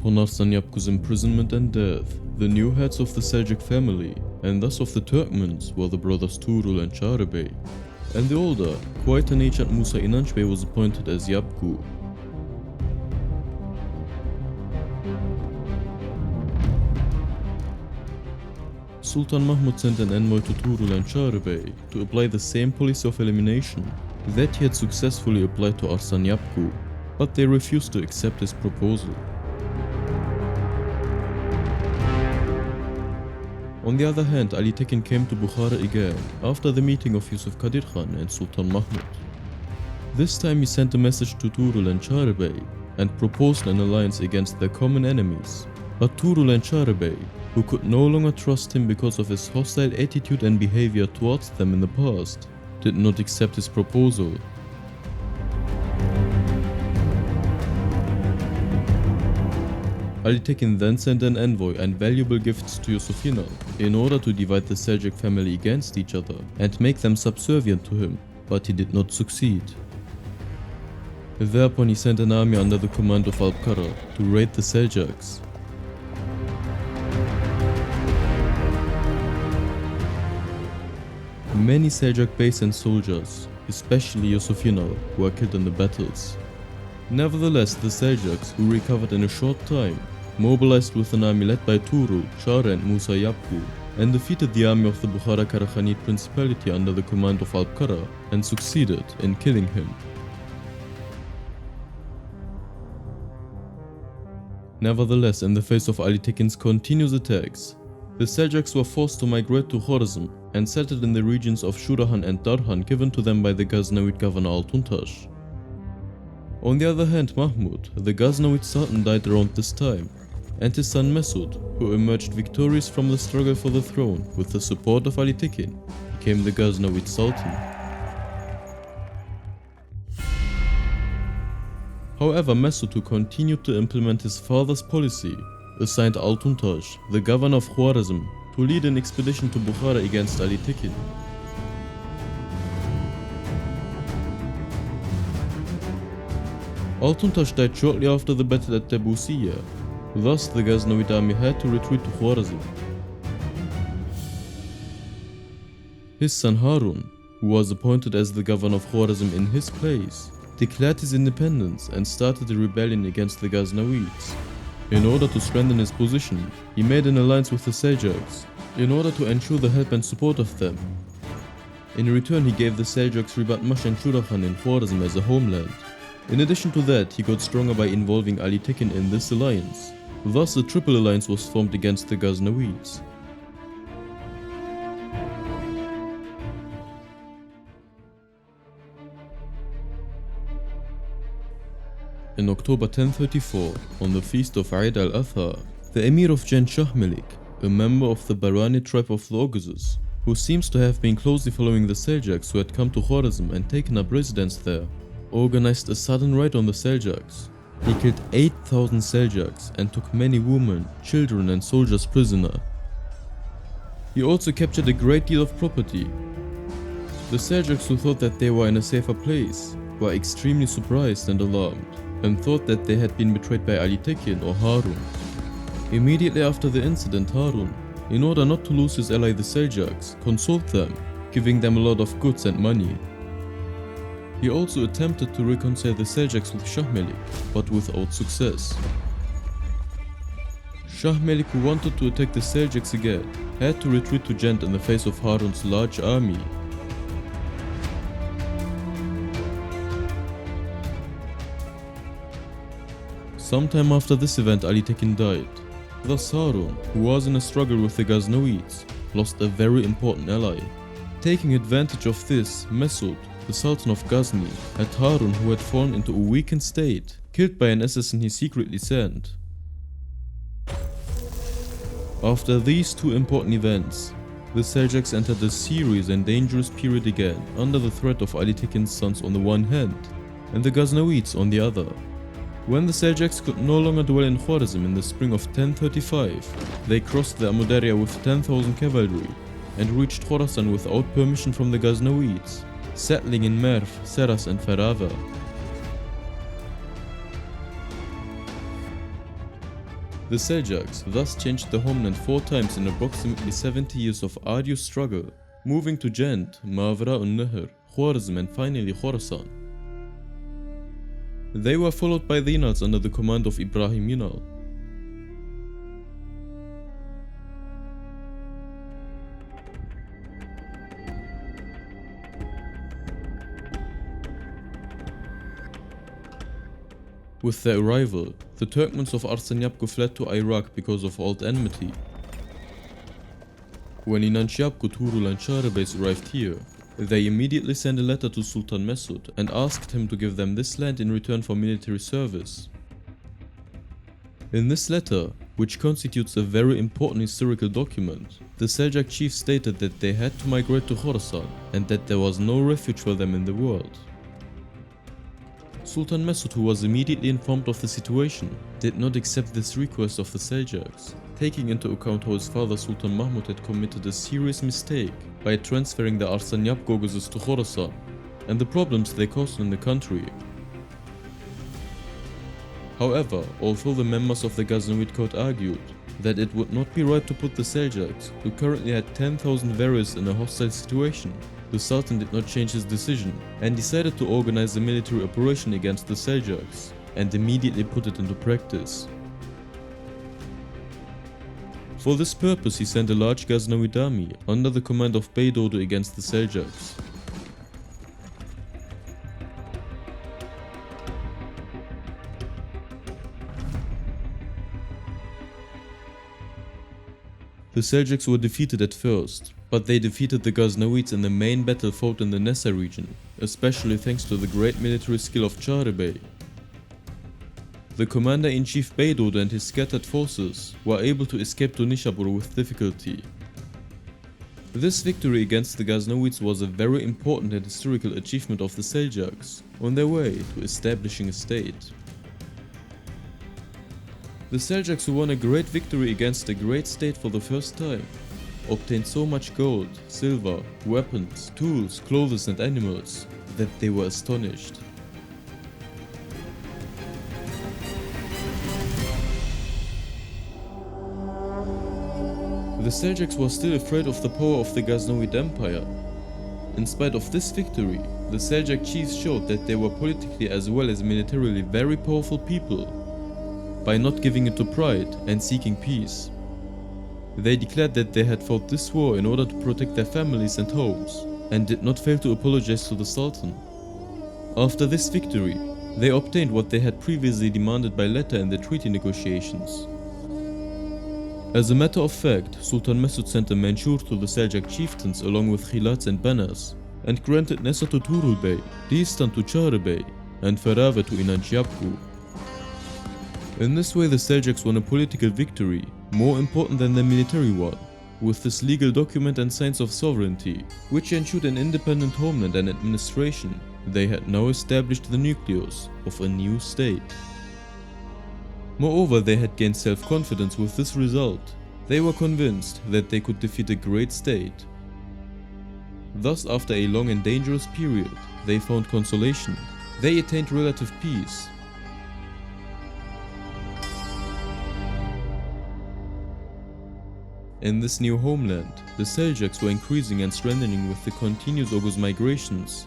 Upon Arslan Yapku's imprisonment and death, the new heads of the Seljuk family, and thus of the Turkmens, were the brothers Tughrul and Tughrul Bey, and the older, quite an ancient Musa Inanç Bey was appointed as Yapku. Sultan Mahmud sent an envoy to Tughrul and Tughrul Bey to apply the same policy of elimination that he had successfully applied to Arslan Yapku, but they refused to accept his proposal. On the other hand, Ali Tekin came to Bukhara again after the meeting of Yusuf Qadir Khan and Sultan Mahmud. This time he sent a message to Tughrul and Tughrul Bey and proposed an alliance against their common enemies, but Tughrul and Tughrul Bey, who could no longer trust him because of his hostile attitude and behavior towards them in the past, did not accept his proposal. Ali Tekin then sent an envoy and valuable gifts to Yusuf Inal in order to divide the Seljuk family against each other and make them subservient to him, but he did not succeed. Thereupon he sent an army under the command of Alparslan to raid the Seljuks. Many Seljuk beys and soldiers, especially Yusuf Inal, were killed in the battles. Nevertheless, the Seljuks, who recovered in a short time, mobilized with an army led by Tughrul, Shara and Musa Yapku, and defeated the army of the Bukhara Karaghanid Principality under the command of Alparslan and succeeded in killing him. Nevertheless, in the face of Ali Tekin's continuous attacks, the Seljuks were forced to migrate to Khorasan and settled in the regions of Shurahan and Darhan given to them by the Ghaznavid governor Altuntash. On the other hand, Mahmud, the Ghaznavid Sultan, died around this time, and his son Masud, who emerged victorious from the struggle for the throne with the support of Ali Tekin, became the Ghaznavid Sultan. However, Masud, who continued to implement his father's policy, assigned Altuntash, the governor of Khorasan, to lead an expedition to Bukhara against Ali Tekin. Altuntash died shortly after the battle at Tabusiya, thus the Ghaznavid army had to retreat to Khorasan. His son Harun, who was appointed as the governor of Khorasan in his place, declared his independence and started a rebellion against the Ghaznavids. In order to strengthen his position, he made an alliance with the Seljuks, in order to ensure the help and support of them. In return, he gave the Seljuks Ribatmash and Shurahan in Khorasan as a homeland. In addition to that, he got stronger by involving Ali Tekin in this alliance. Thus, a triple alliance was formed against the Ghaznavids. In October 1034, on the feast of Eid al-Adha, the Emir of Jan Shah Melik, a member of the Barani tribe of the Oghuzes, who seems to have been closely following the Seljuks who had come to Khorasan and taken up residence there, organized a sudden raid on the Seljuks. He killed 8,000 Seljuks and took many women, children and soldiers prisoner. He also captured a great deal of property. The Seljuks, who thought that they were in a safer place, were extremely surprised and alarmed, and thought that they had been betrayed by Ali Tekin or Harun. Immediately after the incident, Harun, in order not to lose his ally the Seljuks, consoled them, giving them a lot of goods and money. He also attempted to reconcile the Seljuks with Shah Melik, but without success. Shah Melik, who wanted to attack the Seljuks again, had to retreat to Jand in the face of Harun's large army. Sometime after this event, Ali Tekin died. Thus Harun, who was in a struggle with the Ghaznavids, lost a very important ally. Taking advantage of this, Masud, the Sultan of Ghazni, had Harun, who had fallen into a weakened state, killed by an assassin he secretly sent. After these two important events, the Seljuks entered a serious and dangerous period again, under the threat of Ali Tekin's sons on the one hand, and the Ghaznavids on the other. When the Seljuks could no longer dwell in Khorasan in the spring of 1035, they crossed the Amudarya with 10,000 cavalry and reached Khorasan without permission from the Ghaznavids, settling in Merv, Seras and Farava. The Seljuks thus changed the homeland 4 times in approximately 70 years of arduous struggle, moving to Jand, Mavra al-Nahr, Khwarazm and finally Khorasan. They were followed by the Inals under the command of Ibrahim Inal. With their arrival, the Turkmens of Arsanyapgu fled to Iraq because of old enmity. When Inanshiyapgu, Tughrul and Charbes arrived here, they immediately sent a letter to Sultan Mesud and asked him to give them this land in return for military service. In this letter, which constitutes a very important historical document, the Seljuk chiefs stated that they had to migrate to Khorasan and that there was no refuge for them in the world. Sultan Mesud, who was immediately informed of the situation, did not accept this request of the Seljuks, taking into account how his father Sultan Mahmud had committed a serious mistake by transferring the Arsanyapgu Oghuzes to Khorasan, and the problems they caused in the country. However, although the members of the Ghaznavid court argued that it would not be right to put the Seljuks, who currently had 10,000 warriors, in a hostile situation, the Sultan did not change his decision and decided to organize a military operation against the Seljuks and immediately put it into practice. For this purpose, he sent a large Ghaznavid army under the command of Bey Dodo against the Seljuks. The Seljuks were defeated at first, but they defeated the Ghaznavids in the main battle fought in the Nessa region, especially thanks to the great military skill of Tughrul Bey. The commander-in-chief Bey Dodo and his scattered forces were able to escape to Nishabur with difficulty. This victory against the Ghaznavids was a very important and historical achievement of the Seljuks on their way to establishing a state. The Seljuks, who won a great victory against a great state for the first time, obtained so much gold, silver, weapons, tools, clothes and animals that they were astonished. The Seljuks were still afraid of the power of the Great Empire. In spite of this victory, the Seljuk chiefs showed that they were politically as well as militarily very powerful people, by not giving into pride and seeking peace. They declared that they had fought this war in order to protect their families and homes, and did not fail to apologize to the Sultan. After this victory, they obtained what they had previously demanded by letter in the treaty negotiations. As a matter of fact, Sultan Mesud sent a Manshur to the Seljuk chieftains along with khilats and banners, and granted Nessa to Tughrul Bey, Distan to Tughrul Bey, and Farava to Inanshiyapgu. In this way, the Seljuks won a political victory, more important than the military one, with this legal document and signs of sovereignty, which ensured an independent homeland and administration. They had now established the nucleus of a new state. Moreover, they had gained self-confidence with this result. They were convinced that they could defeat a great state. Thus, after a long and dangerous period, they found consolation. They attained relative peace. In this new homeland, the Seljuks were increasing and strengthening with the continuous Oghuz migrations.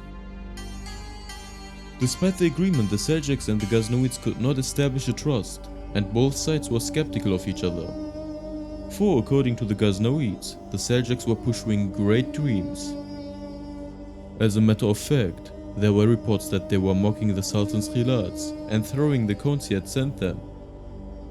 Despite the agreement, the Seljuks and the Ghaznavids could not establish a trust, and both sides were skeptical of each other. For according to the Ghaznavids, the Seljuks were pursuing great dreams. As a matter of fact, there were reports that they were mocking the Sultan's khilats and throwing the cones he had sent them.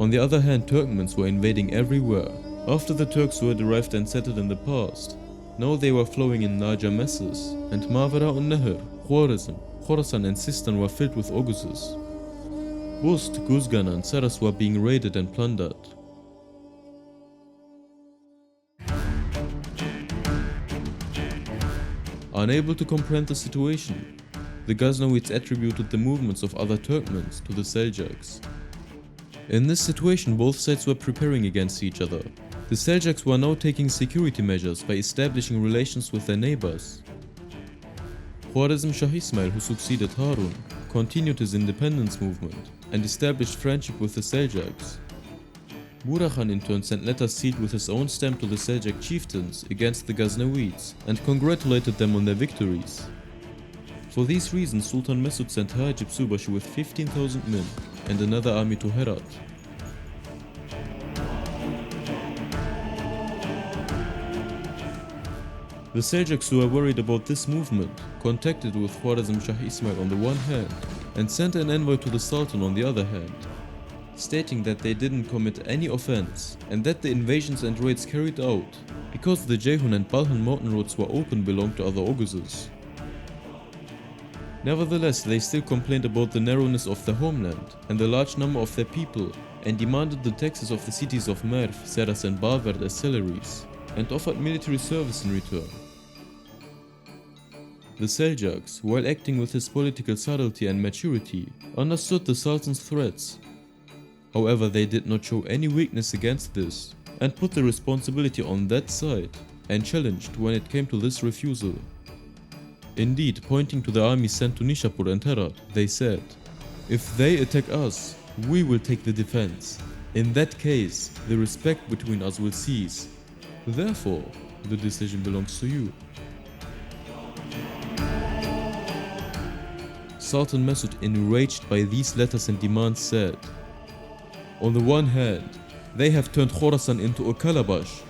On the other hand, Turkmens were invading everywhere. After the Turks who had arrived and settled in the past, now they were flowing in larger masses, and Mavara al-Nahr, Khwarazm, Khorasan and Sistan were filled with Oghuzes. Bust, Guzgan and Saras were being raided and plundered. Unable to comprehend the situation, the Ghaznavids attributed the movements of other Turkmens to the Seljuks. In this situation, both sides were preparing against each other. The Seljuks were now taking security measures by establishing relations with their neighbors. Khwarazm Shah Ismail, who succeeded Harun, continued his independence movement and established friendship with the Seljuks. Murakhan in turn sent letters sealed with his own stamp to the Seljuk chieftains against the Ghaznavids and congratulated them on their victories. For these reasons, Sultan Mesud sent Hajib Subashi with 15,000 men and another army to Herat. The Seljuks, who were worried about this movement, contacted with Khorasan Shah Ismail on the one hand and sent an envoy to the Sultan on the other hand, stating that they didn't commit any offense and that the invasions and raids carried out because the Ceyhun and Balhan mountain roads were open belonged to other Oguzes. Nevertheless, they still complained about the narrowness of their homeland and the large number of their people and demanded the taxes of the cities of Merv, Seras and Balverd as salaries and offered military service in return. The Seljuks, while acting with his political subtlety and maturity, understood the Sultan's threats. However, they did not show any weakness against this and put the responsibility on that side and challenged when it came to this refusal. Indeed, pointing to the army sent to Nishapur and Herat, they said, "If they attack us, we will take the defense. In that case, the respect between us will cease. Therefore, the decision belongs to you." Sultan Mesud, enraged by these letters and demands, said, "On the one hand, they have turned Khorasan into a calabash,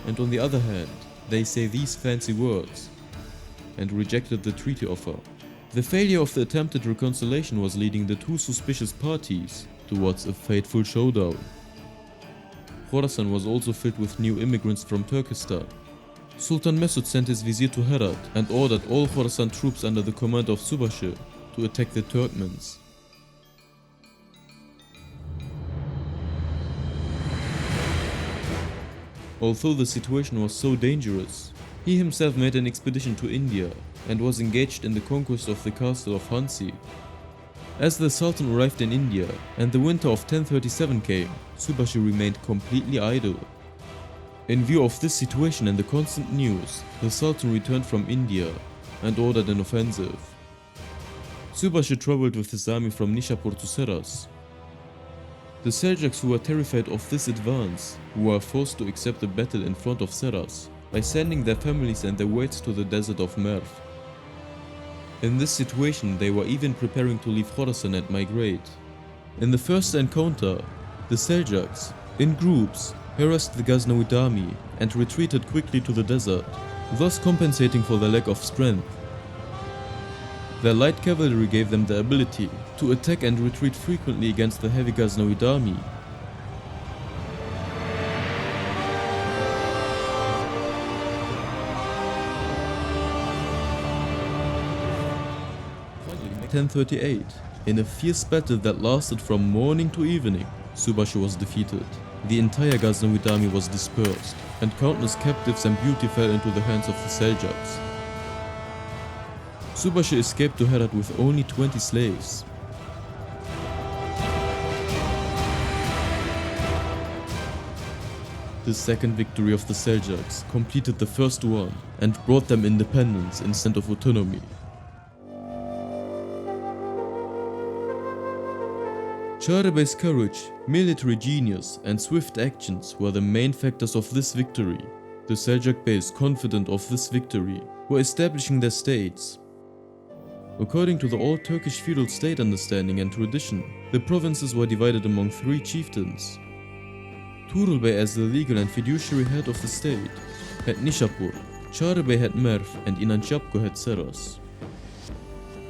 and on the other hand, they say these fancy words," and rejected the treaty offer. The failure of the attempted reconciliation was leading the two suspicious parties towards a fateful showdown. Khorasan was also filled with new immigrants from Turkestan. Sultan Mesud sent his vizier to Herat and ordered all Khorasan troops under the command of Subashi to attack the Turkmens. Although the situation was so dangerous, he himself made an expedition to India and was engaged in the conquest of the castle of Hansi. As the Sultan arrived in India and the winter of 1037 came, Subashi remained completely idle. In view of this situation and the constant news, the Sultan returned from India and ordered an offensive. Subashi traveled with his army from Nishapur to Seras. The Seljuks, who were terrified of this advance, were forced to accept a battle in front of Seras by sending their families and their weights to the desert of Merv. In this situation, they were even preparing to leave Khorasan and migrate. In the first encounter, the Seljuks, in groups, harassed the Ghaznavid army and retreated quickly to the desert, thus compensating for their lack of strength. Their light cavalry gave them the ability to attack and retreat frequently against the heavy Ghaznavid army. Finally, 1038, in a fierce battle that lasted from morning to evening, Subashi was defeated. The entire Ghaznavid army was dispersed, and countless captives and booty fell into the hands of the Seljuks. Subashi escaped to Herat with only 20 slaves. The second victory of the Seljuks completed the first one and brought them independence instead of autonomy. Çağrı Bey's courage, military genius, and swift actions were the main factors of this victory. The Seljuk Beys, confident of this victory, were establishing their states. According to the old Turkish feudal state understanding and tradition, the provinces were divided among three chieftains. Tughrul Bey, as the legal and fiduciary head of the state, had Nishapur, Çağrı Bey had Merv, and Inançapko had Seras.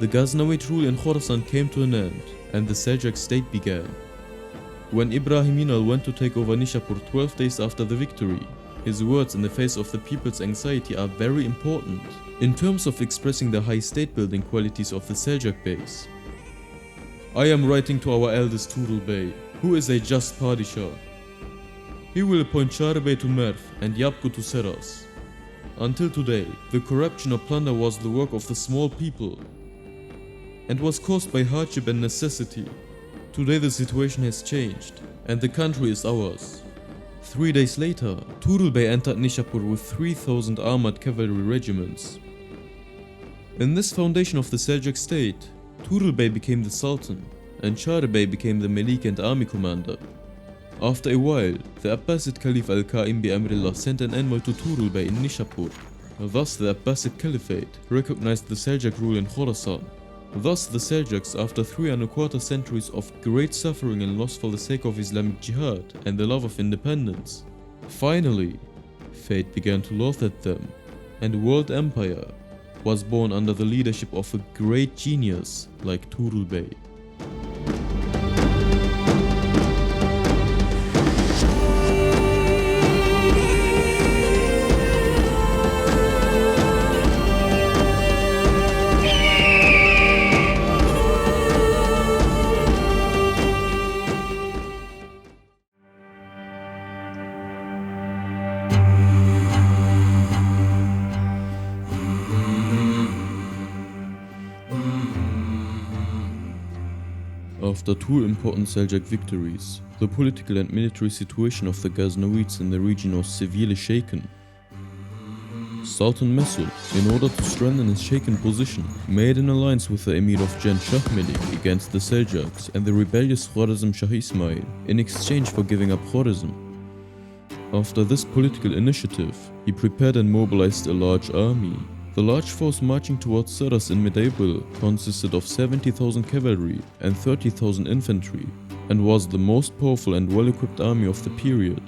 The Ghaznavid rule in Khorasan came to an end, and the Seljuk state began. When Ibrahim Inal went to take over Nishapur 12 days after the victory, his words in the face of the people's anxiety are very important in terms of expressing the high state-building qualities of the Seljuk Beys. "I am writing to our eldest Tughrul Bey, who is a just Padishah. He will appoint Çağrı Bey to Merv and Yapko to Seras. Until today, the corruption or plunder was the work of the small people and was caused by hardship and necessity. Today the situation has changed, and the country is ours." 3 days later, Tughrul Bey entered Nishapur with 3,000 armored cavalry regiments. In this foundation of the Seljuk state, Tughrul Bey became the Sultan, and Çağrı Bey became the Malik and army commander. After a while, the Abbasid Caliph Al-Qa'im bi-Amrillah sent an envoy to Tughrul Bey in Nishapur. Thus the Abbasid Caliphate recognized the Seljuk rule in Khorasan. Thus the Seljuks, after 3¼ centuries of great suffering and loss for the sake of Islamic jihad and the love of independence, finally, fate began to laugh at them, and a world empire was born under the leadership of a great genius like Tughrul Bey. After two important Seljuk victories, the political and military situation of the Ghaznavids in the region was severely shaken. Sultan Masud, in order to strengthen his shaken position, made an alliance with the Emir of Jan Shah Melik against the Seljuks and the rebellious Khorasan Shah Ismail in exchange for giving up Khorasan. After this political initiative, he prepared and mobilized a large army. The large force marching towards Saras in Medieval consisted of 70,000 cavalry and 30,000 infantry, and was the most powerful and well-equipped army of the period.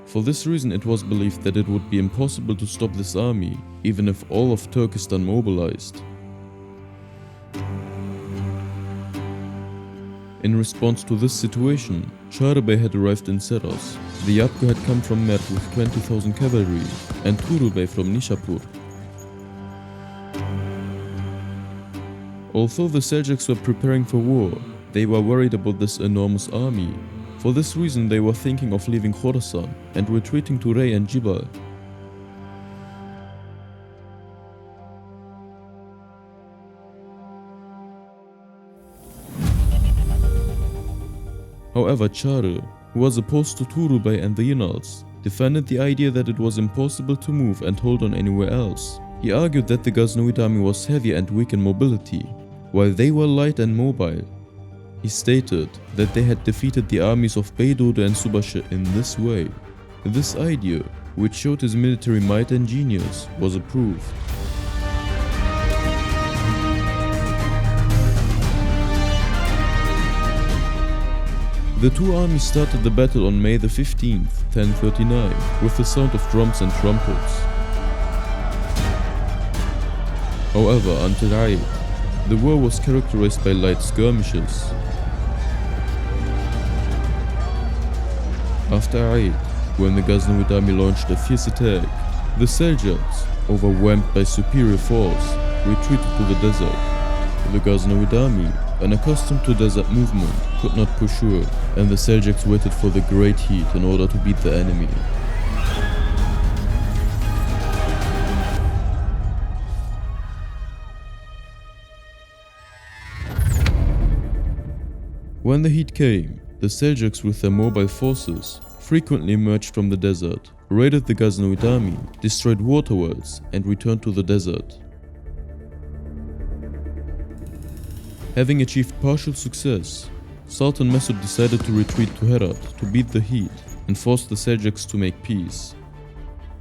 For this reason it was believed that it would be impossible to stop this army, even if all of Turkestan mobilized. In response to this situation, Tughrul Bey had arrived in Saras. The Yapko had come from Mert with 20,000 cavalry, and Tughrul Bey from Nishapur. Although the Seljuks were preparing for war, they were worried about this enormous army. For this reason they were thinking of leaving Khorasan and retreating to Rey and Jibal. However, Tughrul, who was opposed to Tughrul Bey and the Yunals, defended the idea that it was impossible to move and hold on anywhere else. He argued that the Ghaznavid army was heavy and weak in mobility, while they were light and mobile. He stated that they had defeated the armies of Beydodo and Subashe in this way. This idea, which showed his military might and genius, was approved. The two armies started the battle on May the 15th, 1039, with the sound of drums and trumpets. However, until Eid, the war was characterized by light skirmishes. After Eid, when the Ghaznavid army launched a fierce attack, the Seljuks, overwhelmed by superior force, retreated to the desert. The Ghaznavid army, unaccustomed to desert movement, could not pursue, and the Seljuks waited for the great heat in order to beat the enemy. When the heat came, the Seljuks with their mobile forces frequently emerged from the desert, raided the Ghaznavid army, destroyed water wells, and returned to the desert. Having achieved partial success, Sultan Masud decided to retreat to Herat to beat the heat and force the Seljuks to make peace.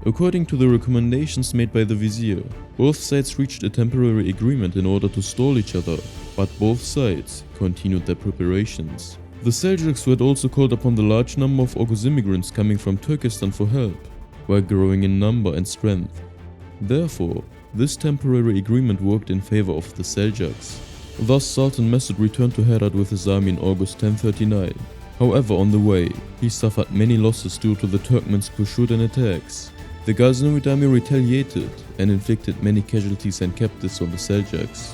According to the recommendations made by the vizier, both sides reached a temporary agreement in order to stall each other, but both sides continued their preparations. The Seljuks had also called upon the large number of Oghuz immigrants coming from Turkestan for help, while growing in number and strength. Therefore, this temporary agreement worked in favor of the Seljuks. Thus Sultan Masud returned to Herat with his army in August 1039. However, on the way, he suffered many losses due to the Turkmen's pursuit and attacks. The Ghaznavid army retaliated and inflicted many casualties and captives on the Seljuks.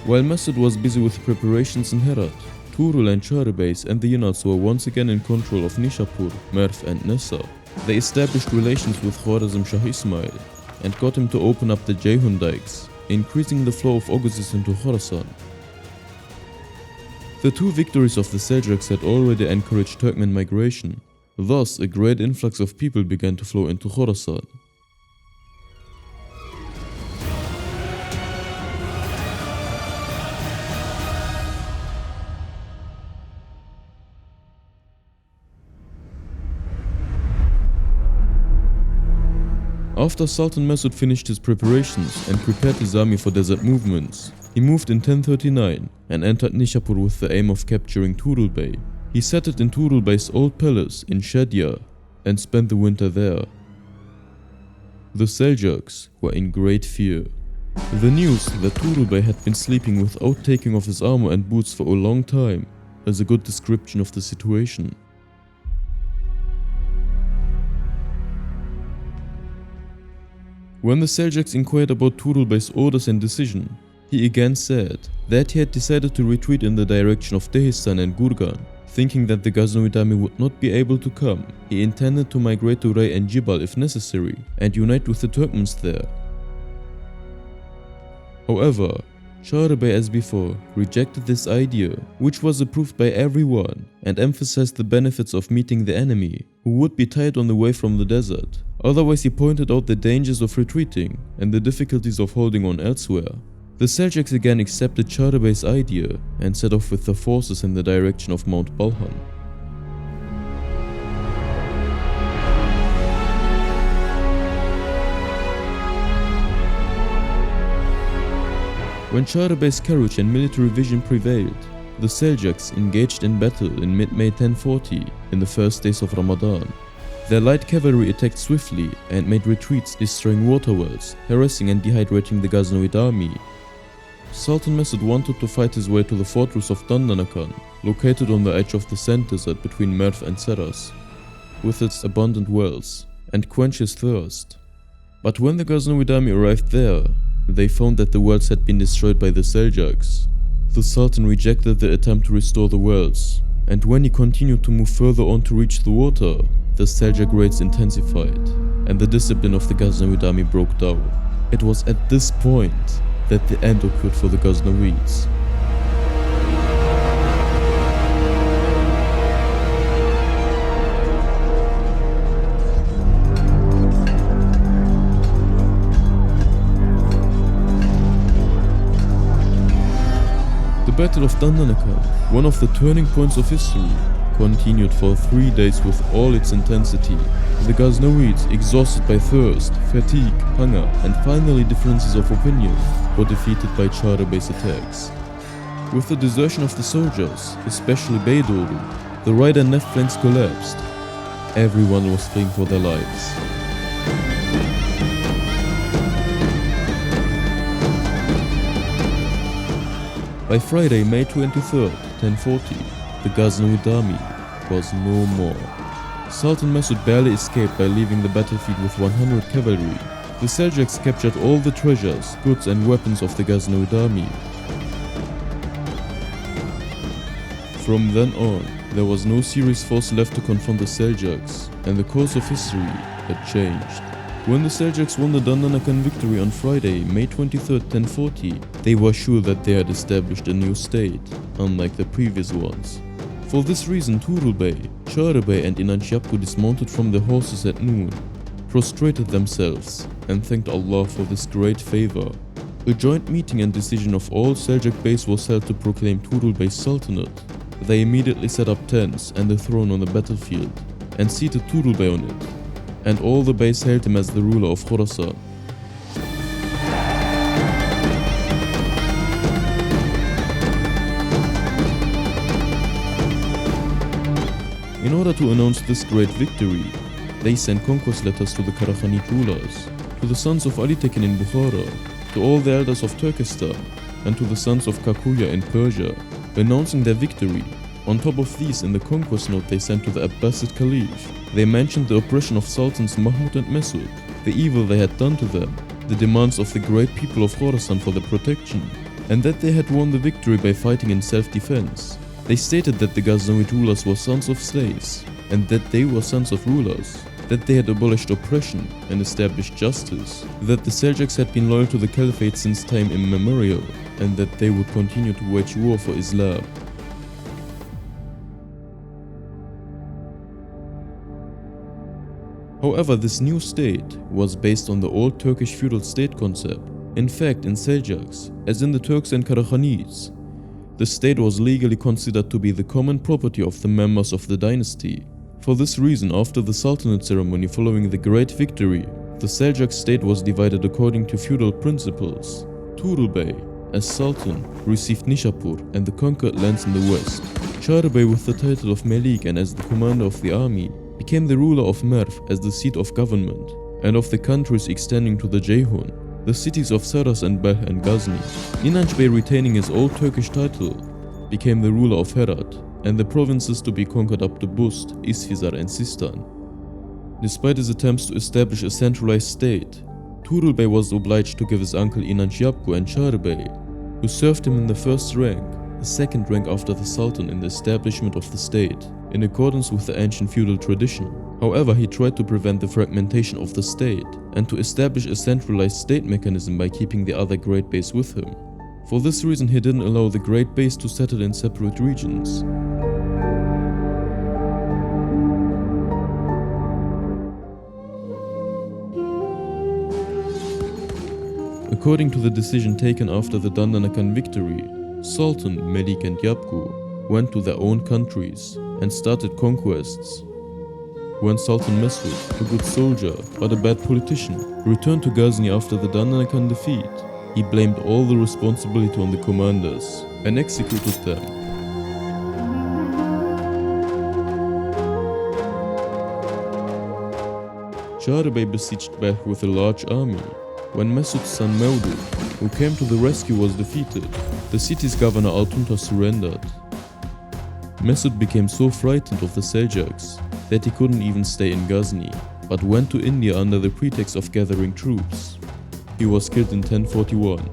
While Masud was busy with preparations in Herat, Tughrul and Tughrul Bey and the Yunals were once again in control of Nishapur, Merv and Nessa. They established relations with Khorasan Shah Ismail and got him to open up the Ceyhun dikes, increasing the flow of Oghuzes into Khorasan. The two victories of the Seljuks had already encouraged Turkmen migration. Thus, a great influx of people began to flow into Khorasan. After Sultan Masud finished his preparations and prepared his army for desert movements, he moved in 1039 and entered Nishapur with the aim of capturing Tughrul Bey. He settled in Tughrul Bey's old palace in Shadia and spent the winter there. The Seljuks were in great fear. The news that Tughrul Bey had been sleeping without taking off his armor and boots for a long time is a good description of the situation. When the Seljuks inquired about Tughrul Bey's orders and decision, he again said that he had decided to retreat in the direction of Dehistan and Gurgan. Thinking that the Ghaznavid army would not be able to come, he intended to migrate to Ray and Jibal if necessary and unite with the Turkmens there. However, Tughrul Bey, as before, rejected this idea, which was approved by everyone, and emphasized the benefits of meeting the enemy, who would be tired on the way from the desert. Otherwise, he pointed out the dangers of retreating and the difficulties of holding on elsewhere. The Seljuks again accepted Tughrul Bey's idea and set off with their forces in the direction of Mount Balhan. When Tughrul Bey's courage and military vision prevailed, the Seljuks engaged in battle in mid-May 1040 in the first days of Ramadan. Their light cavalry attacked swiftly and made retreats, destroying waterwells, harassing and dehydrating the Ghaznavid army. Sultan Masud wanted to fight his way to the fortress of Dandanakan, located on the edge of the sand desert between Merv and Saras, with its abundant wells, and quench his thirst. But when the Ghaznavid army arrived there, they found that the wells had been destroyed by the Seljuks. The Sultan rejected the attempt to restore the wells, and when he continued to move further on to reach the water, the Seljuk raids intensified, and the discipline of the Ghaznavid army broke down. It was at this point that the end occurred for the Ghaznavids. The Battle of Dandanakan, one of the turning points of history, continued for 3 days with all its intensity. The Ghaznavids, exhausted by thirst, fatigue, hunger, and finally differences of opinion, were defeated by Tughrul Bey's attacks. With the desertion of the soldiers, especially Beydorul, the right and left flanks collapsed. Everyone was fleeing for their lives. By Friday, May 23rd, 1040, the Ghaznavid army was no more. Sultan Masud barely escaped by leaving the battlefield with 100 cavalry. The Seljuks captured all the treasures, goods and weapons of the Ghaznavid army. From then on, there was no serious force left to confront the Seljuks, and the course of history had changed. When the Seljuks won the Dandanakan victory on Friday, May 23rd, 1040, they were sure that they had established a new state, unlike the previous ones. For this reason, Tughrul Bey, Tughrul Bey and Inanshapur dismounted from their horses at noon, prostrated themselves, and thanked Allah for this great favor. A joint meeting and decision of all Seljuk Beys was held to proclaim Tughrul Bey's Sultanate. They immediately set up tents and a throne on the battlefield, and seated Tughrul Bey on it, and all the Beys hailed him as the ruler of Khorasan. In order to announce this great victory, they sent conquest letters to the Karaghanid rulers, to the sons of Ali Tekin in Bukhara, to all the elders of Turkestan, and to the sons of Kakuya in Persia, announcing their victory. On top of these, in the conquest note they sent to the Abbasid Caliphate, they mentioned the oppression of Sultans Mahmud and Masud, the evil they had done to them, the demands of the great people of Khorasan for their protection, and that they had won the victory by fighting in self-defense. They stated that the Ghaznavid rulers were sons of slaves, and that they were sons of rulers, that they had abolished oppression and established justice, that the Seljuks had been loyal to the Caliphate since time immemorial, and that they would continue to wage war for Islam. However, this new state was based on the old Turkish feudal state concept. In fact, in Seljuks, as in the Turks and Karakhanids, the state was legally considered to be the common property of the members of the dynasty. For this reason, after the Sultanate ceremony following the Great Victory, the Seljuk state was divided according to feudal principles. Tughrul Bey, as Sultan, received Nishapur and the conquered lands in the west. Tughrul Bey, with the title of Melik and as the commander of the army, became the ruler of Merv as the seat of government, and of the countries extending to the Ceyhun, the cities of Saras and Bel and Ghazni. Inanç Bey, retaining his old Turkish title, became the ruler of Herat, and the provinces to be conquered up to Bust, Isfizar and Sistan. Despite his attempts to establish a centralized state, Tughrul Bey was obliged to give his uncle Inanç Yapgu and Tughrul Bey, who served him in the first rank, the second rank after the Sultan in the establishment of the state, in accordance with the ancient feudal tradition. However, he tried to prevent the fragmentation of the state and to establish a centralized state mechanism by keeping the other Great Beys with him. For this reason, he didn't allow the Great Beys to settle in separate regions. According to the decision taken after the Dandanakan victory, Sultan, Melik and Yapgu went to their own countries and started conquests. When Sultan Mesud, a good soldier but a bad politician, returned to Ghazni after the Dandanakan defeat, he blamed all the responsibility on the commanders and executed them. Tughrul Bey besieged Bel with a large army. When Mesud's son Mevdud, who came to the rescue, was defeated, the city's governor Altuntaş surrendered. Mesud became so frightened of the Seljuks that he couldn't even stay in Ghazni, but went to India under the pretext of gathering troops. He was killed in 1041.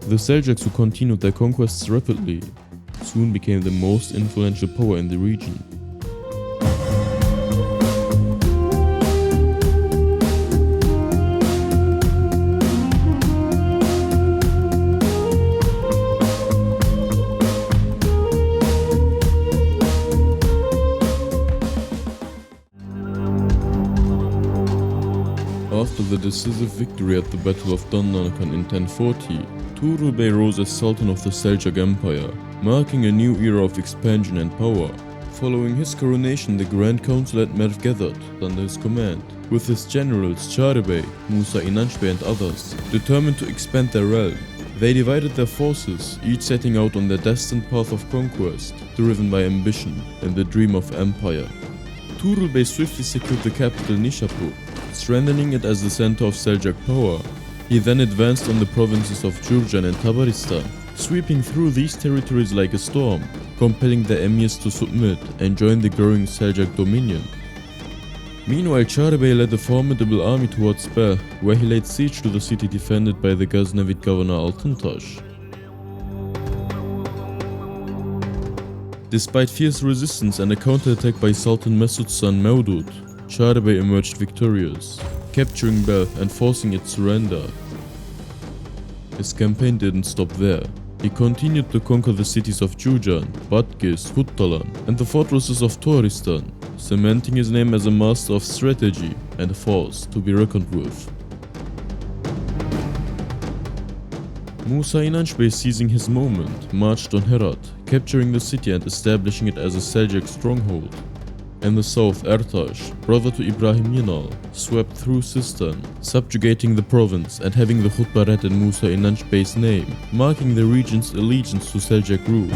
The Seljuks, who continued their conquests rapidly, soon became the most influential power in the region. After the decisive victory at the Battle of Dandanakan in 1040, Tughrul Bey rose as Sultan of the Seljuk Empire, marking a new era of expansion and power. Following his coronation, the Grand Council at Merv gathered under his command, with his generals Tughrul Bey, Musa İnanç Bey and others, determined to expand their realm. They divided their forces, each setting out on their destined path of conquest, driven by ambition and the dream of empire. Tughrul Bey swiftly secured the capital Nishapur, strengthening it as the center of Seljuk power. He then advanced on the provinces of Jurjan and Tabaristan, sweeping through these territories like a storm, compelling the emirs to submit and join the growing Seljuk dominion. Meanwhile, Tughrul Bey led a formidable army towards Bel, where he laid siege to the city defended by the Ghaznavid governor Altuntaş. Despite fierce resistance and a counterattack by Sultan Mesud's son Mevdud, Tughrul Bey emerged victorious, capturing Bel and forcing its surrender. His campaign didn't stop there. He continued to conquer the cities of Jurjan, Badghis, Huttalan, and the fortresses of Tabaristan, cementing his name as a master of strategy and a force to be reckoned with. Musa İnanç Bey, seizing his moment, marched on Herat, capturing the city and establishing it as a Seljuk stronghold. In the south, Ertaş, brother to Ibrahim Yinal, swept through Sistan, subjugating the province and having the khutbah read in Musa İnanç Bey's name, marking the region's allegiance to Seljuk rule.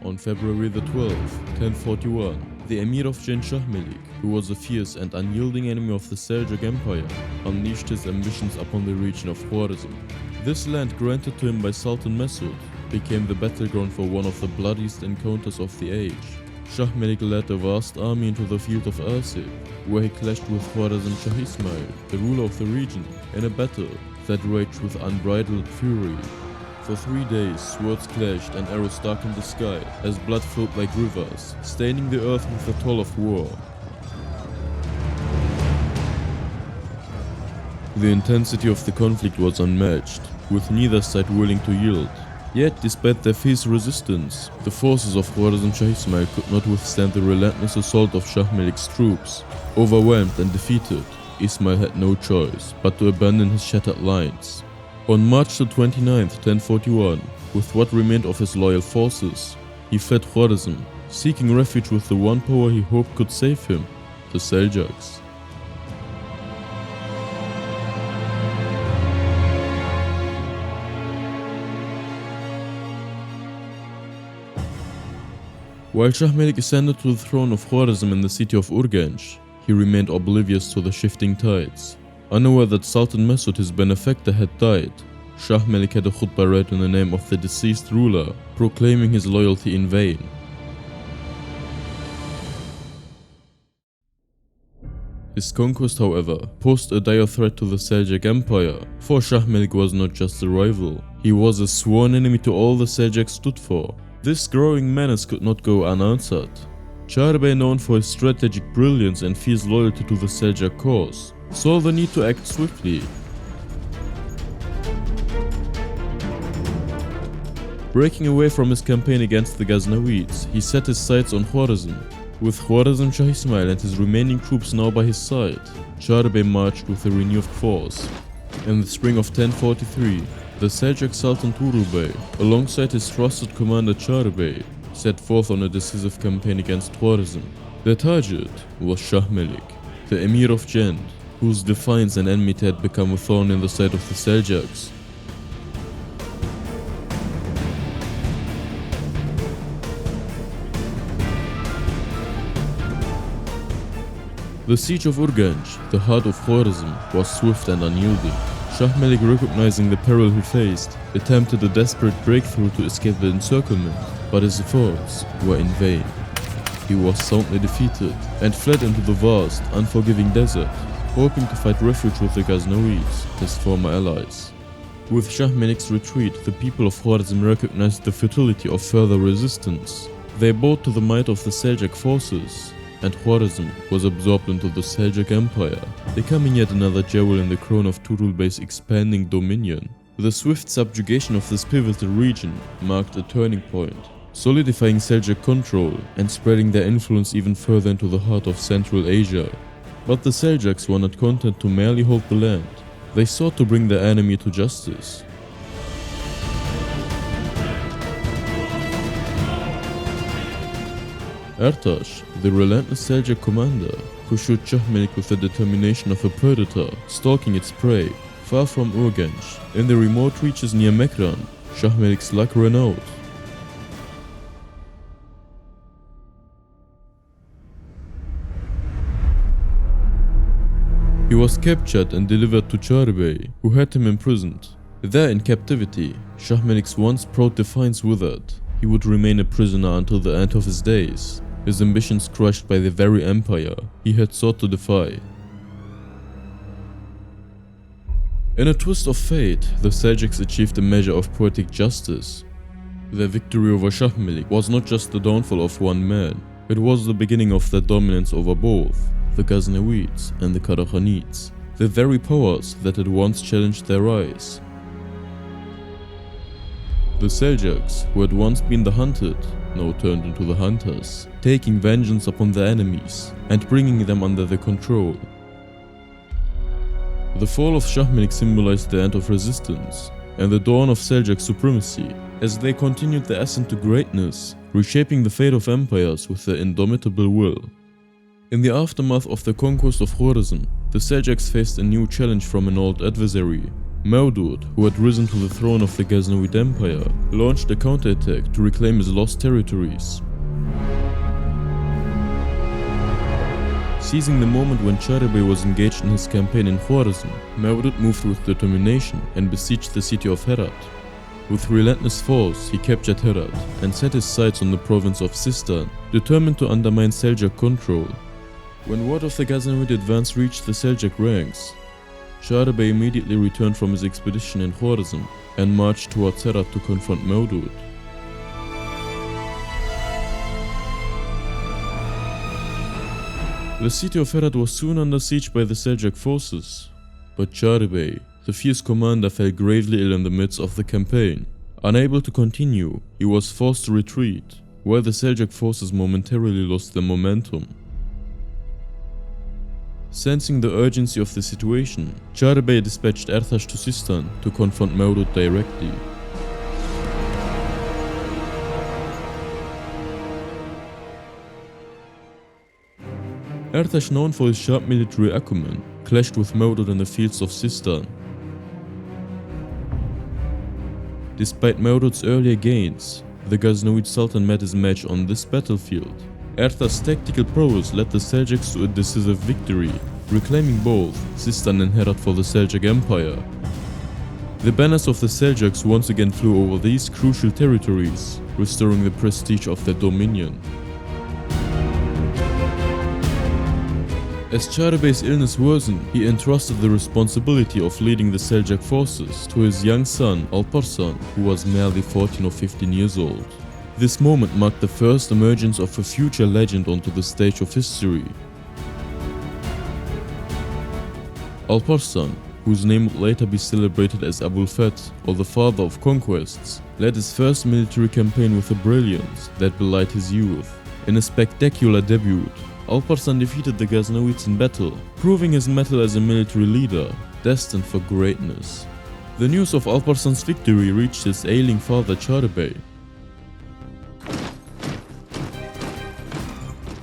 On February the 12th, 1041, the Emir of Melik, who was a fierce and unyielding enemy of the Seljuk Empire, unleashed his ambitions upon the region of Khorasan. This land, granted to him by Sultan Mesud, became the battleground for one of the bloodiest encounters of the age. Shah Melik led a vast army into the field of Asib, where he clashed with Khorasan Shah Ismail, the ruler of the region, in a battle that raged with unbridled fury. For 3 days, swords clashed and arrows darkened the sky as blood flowed like rivers, staining the earth with the toll of war. The intensity of the conflict was unmatched, with neither side willing to yield. Yet, despite their fierce resistance, the forces of Khorasan Shah Ismail could not withstand the relentless assault of Shah Malik's troops. Overwhelmed and defeated, Ismail had no choice but to abandon his shattered lines. On March 29, 1041, with what remained of his loyal forces, he fled Khorasan, seeking refuge with the one power he hoped could save him, the Seljuks. While Shah Malik ascended to the throne of Khorasan in the city of Urgench, he remained oblivious to the shifting tides. Unaware that Sultan Masud, his benefactor, had died, Shah Malik had a khutbah read in the name of the deceased ruler, proclaiming his loyalty in vain. His conquest, however, posed a dire threat to the Seljuk Empire, for Shah Malik was not just a rival, he was a sworn enemy to all the Seljuks stood for. This growing menace could not go unanswered. Tughrul Bey, known for his strategic brilliance and fierce loyalty to the Seljuk cause, saw the need to act swiftly. Breaking away from his campaign against the Ghaznavids, he set his sights on Khorasan. With Khorasan Shah Ismail and his remaining troops now by his side, Tughrul Bey marched with a renewed force. In the spring of 1043, the Seljuk Sultan Toghrul Bey, alongside his trusted commander Tughrul Bey, set forth on a decisive campaign against Khorasan. Their target was Shah Malik, the Emir of Jand, whose defiance and enmity had become a thorn in the side of the Seljuks. The siege of Urgench, the heart of Khorasan, was swift and unyielding. Shah Malik, recognizing the peril he faced, attempted a desperate breakthrough to escape the encirclement, but his efforts were in vain. He was soundly defeated and fled into the vast, unforgiving desert, hoping to find refuge with the Ghaznavids, his former allies. With Shah Malik's retreat, the people of Khorasan recognized the futility of further resistance. They bowed to the might of the Seljuk forces, and Khorasan was absorbed into the Seljuk Empire, becoming yet another jewel in the crown of Tughrul Bey's expanding dominion. The swift subjugation of this pivotal region marked a turning point, solidifying Seljuk control and spreading their influence even further into the heart of Central Asia. But the Seljuks were not content to merely hold the land. They sought to bring their enemy to justice. Ertash, the relentless Seljuk commander, pursued Shah Malik with the determination of a predator stalking its prey. Far from Urgench, in the remote reaches near Mekran, Shah Malik's luck ran out. He was captured and delivered to Tughrul Bey, who had him imprisoned. There in captivity, Shah Malik's once proud defiance withered. He would remain a prisoner until the end of his days, his ambitions crushed by the very empire he had sought to defy. In a twist of fate, the Seljuks achieved a measure of poetic justice. Their victory over Shah Malik was not just the downfall of one man, it was the beginning of their dominance over both the Ghaznavids and the Khorasanids, the very powers that had once challenged their rise. The Seljuks, who had once been the hunted, now turned into the hunters, taking vengeance upon their enemies and bringing them under their control. The fall of Shah Malik symbolized the end of resistance and the dawn of Seljuk supremacy, as they continued their ascent to greatness, reshaping the fate of empires with their indomitable will. In the aftermath of the conquest of Khorasan, the Seljuks faced a new challenge from an old adversary. Mawdud, who had risen to the throne of the Ghaznavid Empire, launched a counterattack to reclaim his lost territories. Seizing the moment when Tughrul Bey was engaged in his campaign in Khorasan, Mawdud moved with determination and besieged the city of Herat. With relentless force, he captured Herat and set his sights on the province of Sistan, determined to undermine Seljuk control. When word of the Ghaznavid advance reached the Seljuk ranks, Tughrul Bey immediately returned from his expedition in Khorasan and marched towards Herat to confront Mawdud. The city of Herat was soon under siege by the Seljuk forces. But Tughrul Bey, the fierce commander, fell gravely ill in the midst of the campaign. Unable to continue, he was forced to retreat, while the Seljuk forces momentarily lost their momentum. Sensing the urgency of the situation, Tughrul Bey dispatched Ertaş to Sistan to confront Mevlud directly. Ertaş, known for his sharp military acumen, clashed with Mevlud in the fields of Sistan. Despite Mevlud's earlier gains, the Ghaznavid Sultan met his match on this battlefield. Ertaş's tactical prowess led the Seljuks to a decisive victory, reclaiming both Sistan and Herat for the Seljuk Empire. The banners of the Seljuks once again flew over these crucial territories, restoring the prestige of their dominion. As Tughrul Bey's illness worsened, he entrusted the responsibility of leading the Seljuk forces to his young son Alparslan, who was merely 14 or 15 years old. This moment marked the first emergence of a future legend onto the stage of history. Alparslan, whose name would later be celebrated as Abul Fath, or the father of conquests, led his first military campaign with a brilliance that belied his youth. In a spectacular debut, Alparslan defeated the Ghaznavids in battle, proving his mettle as a military leader, destined for greatness. The news of Alparslan's victory reached his ailing father Tughrul Bey.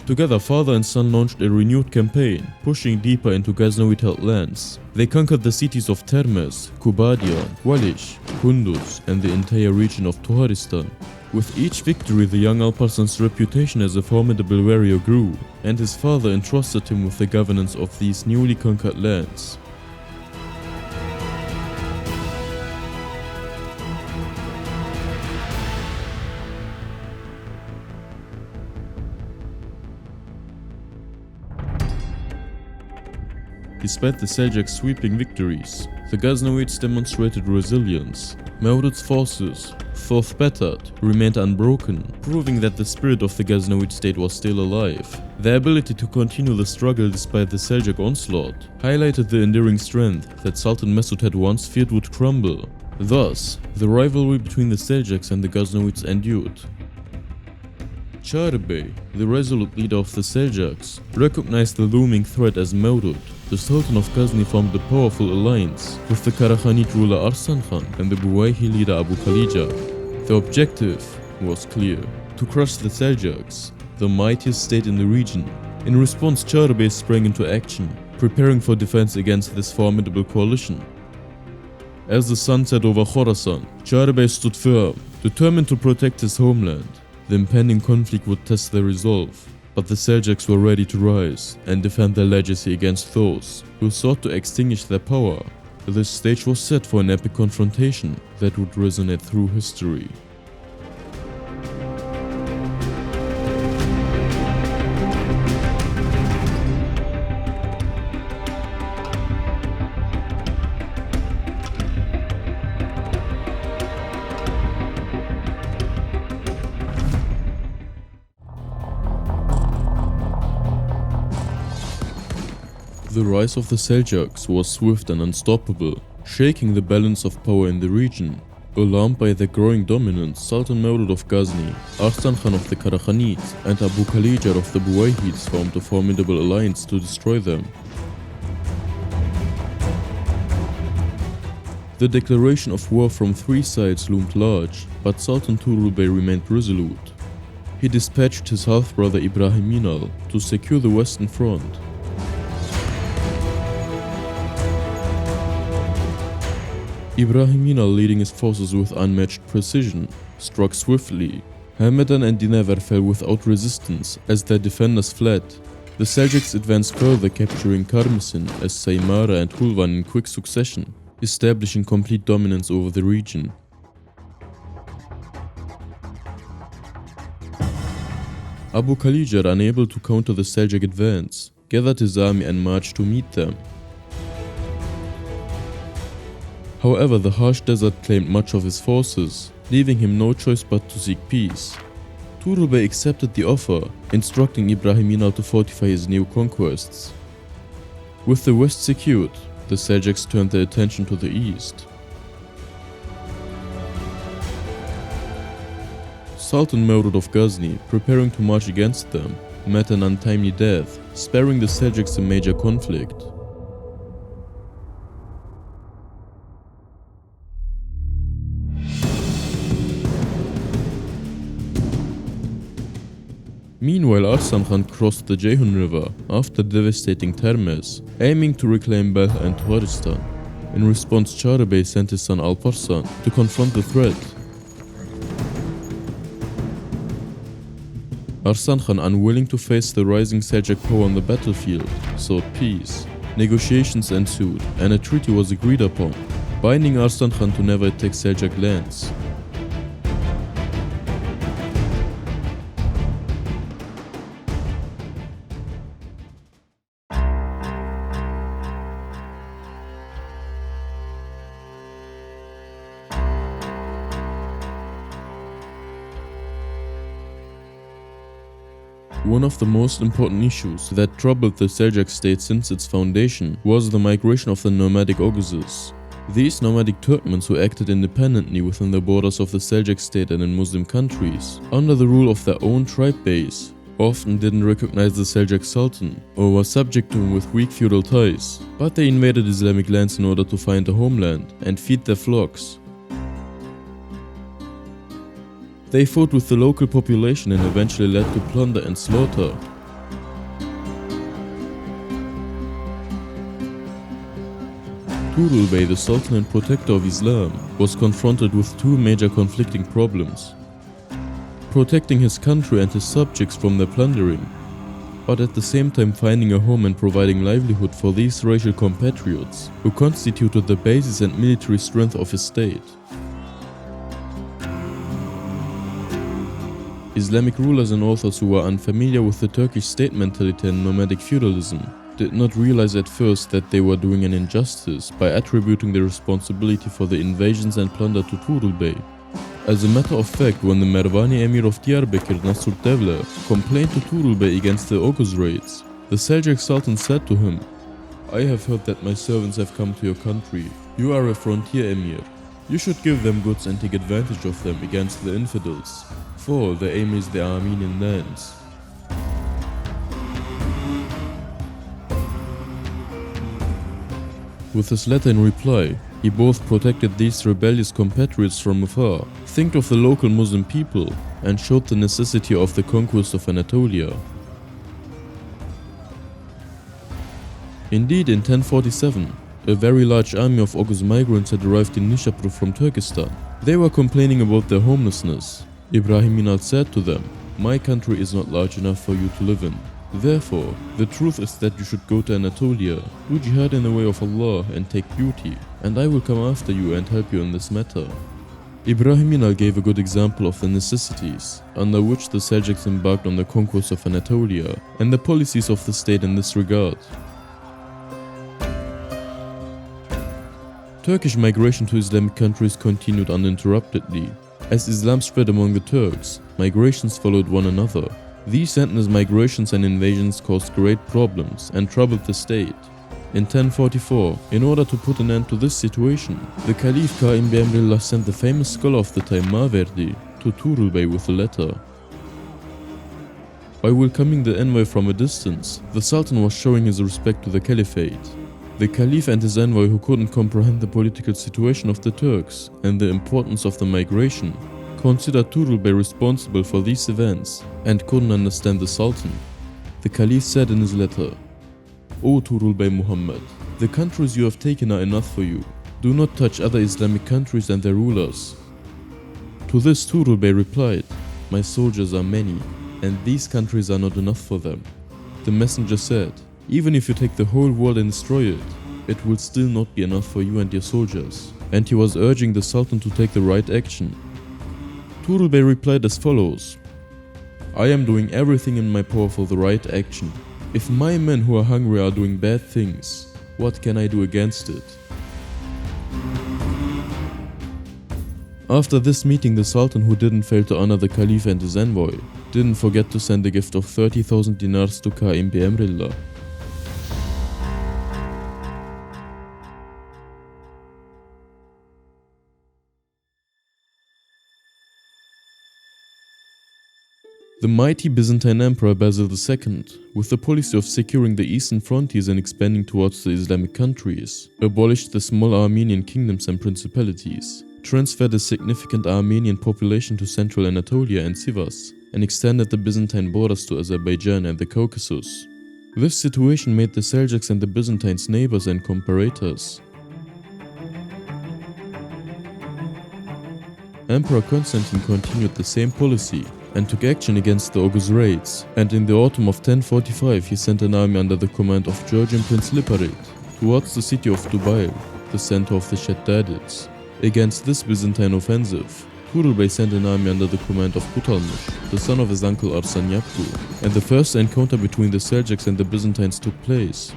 Together, father and son launched a renewed campaign, pushing deeper into Ghaznavid-held lands. They conquered the cities of Termez, Kubadian, Walish, Kunduz, and the entire region of Toharistan. With each victory, the young Alparslan's reputation as a formidable warrior grew, and his father entrusted him with the governance of these newly conquered lands. Despite the Seljuk sweeping victories, the Ghaznavids demonstrated resilience. Mevlud's forces, though battered, remained unbroken, proving that the spirit of the Ghaznavid state was still alive. Their ability to continue the struggle despite the Seljuk onslaught highlighted the enduring strength that Sultan Mesud had once feared would crumble. Thus, the rivalry between the Seljuks and the Ghaznavids endured. Tughrul Bey, the resolute leader of the Seljuks, recognized the looming threat as Mevlud. The Sultan of Ghazni formed a powerful alliance with the Karaghanid ruler Arslan Khan and the Buwayhi leader Abu Khalija. The objective was clear: to crush the Seljuks, the mightiest state in the region. In response, Tughrul Bey sprang into action, preparing for defense against this formidable coalition. As the sun set over Khorasan, Tughrul Bey stood firm, determined to protect his homeland. The impending conflict would test their resolve, but the Seljuks were ready to rise and defend their legacy against those who sought to extinguish their power. This stage was set for an epic confrontation that would resonate through history. The rise of the Seljuks was swift and unstoppable, shaking the balance of power in the region. Alarmed by their growing dominance, Sultan Mevlud of Ghazni, Arslan Khan of the Karakhanids, and Abu Khalija of the Buwayhids formed a formidable alliance to destroy them. The declaration of war from three sides loomed large, but Sultan Toghrul Bey remained resolute. He dispatched his half-brother Ibrahim Minal to secure the western front. Ibrahim Minal, leading his forces with unmatched precision, struck swiftly. Hamadan and Dinavar fell without resistance as their defenders fled. The Seljuks advanced further, capturing Karmasin as Saimara and Hulvan in quick succession, establishing complete dominance over the region. Abu Khalija, unable to counter the Seljuk advance, gathered his army and marched to meet them. However, the harsh desert claimed much of his forces, leaving him no choice but to seek peace. Tughrul Bey accepted the offer, instructing Ibrahim Minal to fortify his new conquests. With the west secured, the Seljuks turned their attention to the east. Sultan Mehmed of Ghazni, preparing to march against them, met an untimely death, sparing the Seljuks a major conflict. Meanwhile, Arslan Khan crossed the Ceyhun River after devastating Termez, aiming to reclaim Belh and Khorasan. In response, Tughrul Bey sent his son Alparslan to confront the threat. Arslan Khan, unwilling to face the rising Seljuk power on the battlefield, sought peace. Negotiations ensued, and a treaty was agreed upon, binding Arslan Khan to never attack Seljuk lands. One of the most important issues that troubled the Seljuk state since its foundation was the migration of the nomadic Oghuzes. These nomadic Turkmens who acted independently within the borders of the Seljuk state and in Muslim countries, under the rule of their own tribe base, often didn't recognize the Seljuk Sultan or were subject to him with weak feudal ties, but they invaded Islamic lands in order to find a homeland and feed their flocks. They fought with the local population and eventually led to plunder and slaughter. Tughrul Bey, the Sultan and protector of Islam, was confronted with two major conflicting problems: protecting his country and his subjects from their plundering, but at the same time finding a home and providing livelihood for these racial compatriots who constituted the basis and military strength of his state. Islamic rulers and authors who were unfamiliar with the Turkish state mentality and nomadic feudalism did not realize at first that they were doing an injustice by attributing the responsibility for the invasions and plunder to Tughrul Bey. As a matter of fact, when the Merwani Emir of Diyarbakir, Nasr Devle, complained to Tughrul Bey against the Oghuz raids, the Seljuk Sultan said to him, "I have heard that my servants have come to your country. You are a frontier emir. You should give them goods and take advantage of them against the infidels, for their aim is the Armenian lands." With his letter in reply, he both protected these rebellious compatriots from afar, think of the local Muslim people, and showed the necessity of the conquest of Anatolia. Indeed, in 1047, a very large army of Oghuz migrants had arrived in Nishapur from Turkestan. They were complaining about their homelessness. Ibrahim Inal said to them, "My country is not large enough for you to live in. Therefore, the truth is that you should go to Anatolia, do jihad in the way of Allah and take beauty, and I will come after you and help you in this matter." Ibrahim Inal gave a good example of the necessities under which the Seljuks embarked on the conquest of Anatolia and the policies of the state in this regard. Turkish migration to Islamic countries continued uninterruptedly. As Islam spread among the Turks, migrations followed one another. These endless migrations and invasions caused great problems and troubled the state. In 1044, in order to put an end to this situation, the Caliph Qaim bi Amrillah sent the famous scholar of the time Maverdi to Tughrul Bey with a letter. By welcoming the envoy from a distance, the Sultan was showing his respect to the Caliphate. The Caliph and his envoy, who couldn't comprehend the political situation of the Turks and the importance of the migration, considered Tughrul Bey responsible for these events and couldn't understand the Sultan. The Caliph said in his letter, "O Tughrul Bey Muhammad, the countries you have taken are enough for you. Do not touch other Islamic countries and their rulers." To this Tughrul Bey replied, "My soldiers are many, and these countries are not enough for them." The messenger said, "Even if you take the whole world and destroy it, it will still not be enough for you and your soldiers." And he was urging the Sultan to take the right action. Tughrul Bey replied as follows, "I am doing everything in my power for the right action. If my men who are hungry are doing bad things, what can I do against it?" After this meeting, the Sultan, who didn't fail to honor the Caliph and his envoy, didn't forget to send a gift of 30,000 dinars to Qaim bi Amrillah. The mighty Byzantine Emperor Basil II, with the policy of securing the eastern frontiers and expanding towards the Islamic countries, abolished the small Armenian kingdoms and principalities, transferred a significant Armenian population to central Anatolia and Sivas, and extended the Byzantine borders to Azerbaijan and the Caucasus. This situation made the Seljuks and the Byzantines neighbors and comparators. Emperor Constantine continued the same policy and took action against the Oghuz raids, and in the autumn of 1045 he sent an army under the command of Georgian Prince Liparit towards the city of Dubail, the center of the Shaddadids. Against this Byzantine offensive, Tughrul Bey sent an army under the command of Kutalmış, the son of his uncle Arslan Yapgu, and the first encounter between the Seljuks and the Byzantines took place.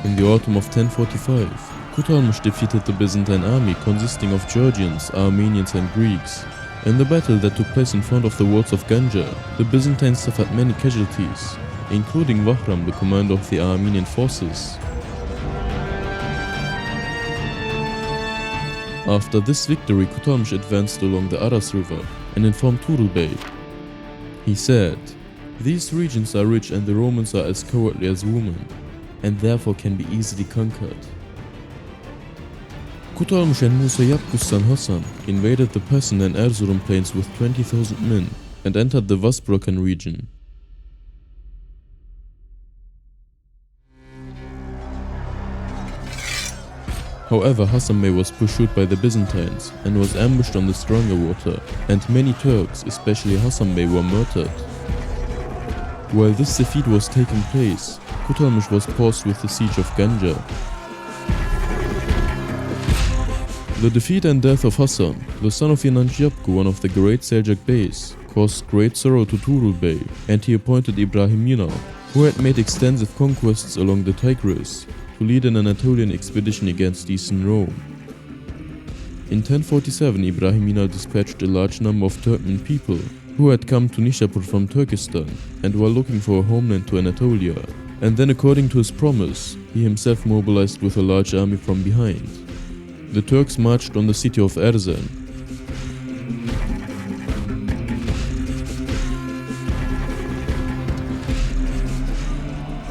In the autumn of 1045, Kutalmış defeated the Byzantine army consisting of Georgians, Armenians and Greeks. In the battle that took place in front of the walls of Ganja, the Byzantines suffered many casualties, including Vahram, the commander of the Armenian forces. After this victory, Kutalmış advanced along the Aras river and informed Tughrul Bey. He said, "These regions are rich and the Romans are as cowardly as women, and therefore can be easily conquered." Kutalmış and Musa Yapgu's son Hassan invaded the Persian and Erzurum plains with 20,000 men and entered the Vasbrokan region. However, Hassan Bey was pursued by the Byzantines and was ambushed on the stronger water, and many Turks, especially Hassan Bey, were murdered. While this defeat was taking place, Kutalmış was paused with the siege of Ganja. The defeat and death of Hassan, the son of Inanç Yapgu, one of the great Seljuk Beys, caused great sorrow to Tughrul Bey, and he appointed Ibrahim Yunal, who had made extensive conquests along the Tigris, to lead an Anatolian expedition against eastern Rome. In 1047, Ibrahim Yunal dispatched a large number of Turkmen people who had come to Nishapur from Turkestan and were looking for a homeland to Anatolia, and then, according to his promise, he himself mobilized with a large army from behind. The Turks marched on the city of Erzan.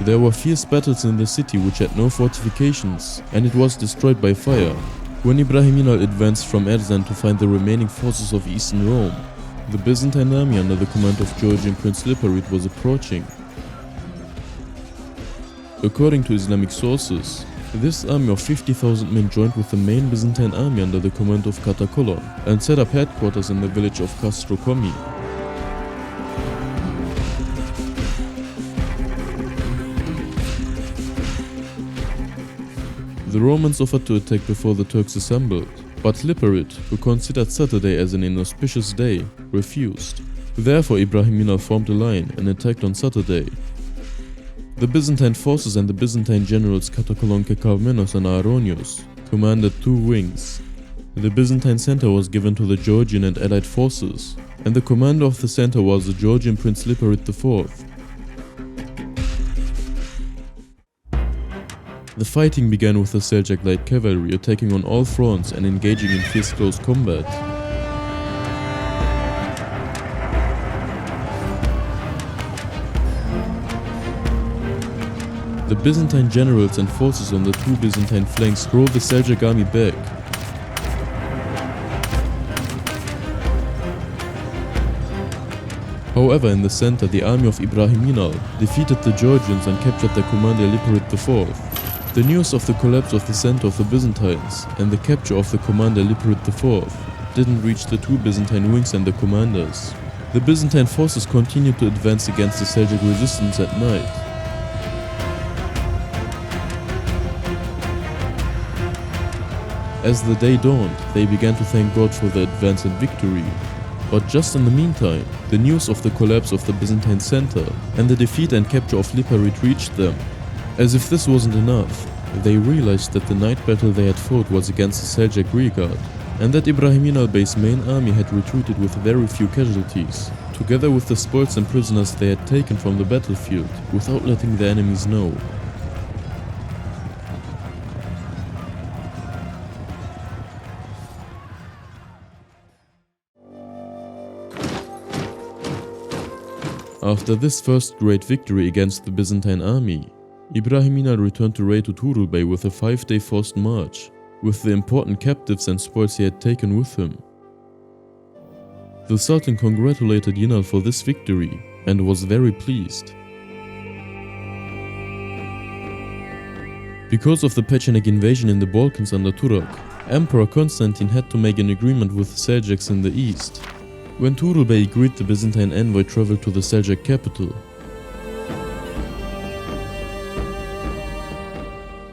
There were fierce battles in the city which had no fortifications, and it was destroyed by fire. When Ibrahim Yunal advanced from Erzan to find the remaining forces of eastern Rome, the Byzantine army under the command of Georgian Prince Liparit was approaching. According to Islamic sources, this army of 50,000 men joined with the main Byzantine army under the command of Katakolon and set up headquarters in the village of Kastrokomi. The Romans offered to attack before the Turks assembled, but Liparit, who considered Saturday as an inauspicious day, refused. Therefore, Ibrahim Yunal formed a line and attacked on Saturday. The Byzantine forces and the Byzantine generals Katakolon Kekavmenos and Aaronios commanded two wings. The Byzantine center was given to the Georgian and allied forces, and the commander of the center was the Georgian Prince Liparit IV. The fighting began with the Seljuk light cavalry attacking on all fronts and engaging in fierce close combat. The Byzantine generals and forces on the two Byzantine flanks drove the Seljuk army back. However, in the center, the army of Ibrahim Yunal defeated the Georgians and captured their commander Liparit IV. The news of the collapse of the center of the Byzantines and the capture of the commander Liparit IV didn't reach the two Byzantine wings and the commanders. The Byzantine forces continued to advance against the Seljuk resistance at night. As the day dawned, they began to thank God for the advance and victory. But just in the meantime, the news of the collapse of the Byzantine center and the defeat and capture of Liparit reached them. As if this wasn't enough, they realized that the night battle they had fought was against the Seljuk rearguard, and that Ibrahim Yunal Bey's main army had retreated with very few casualties, together with the spoils and prisoners they had taken from the battlefield, without letting the enemies know. After this first great victory against the Byzantine army, Ibrahim Inal returned to raid to Tughrul Bey with a 5-day forced march, with the important captives and spoils he had taken with him. The Sultan congratulated Inal for this victory and was very pleased. Because of the Pechenek invasion in the Balkans under Turak, Emperor Constantine had to make an agreement with the Seljuks in the east. When Tughrul Bey agreed, the Byzantine envoy traveled to the Seljuk capital.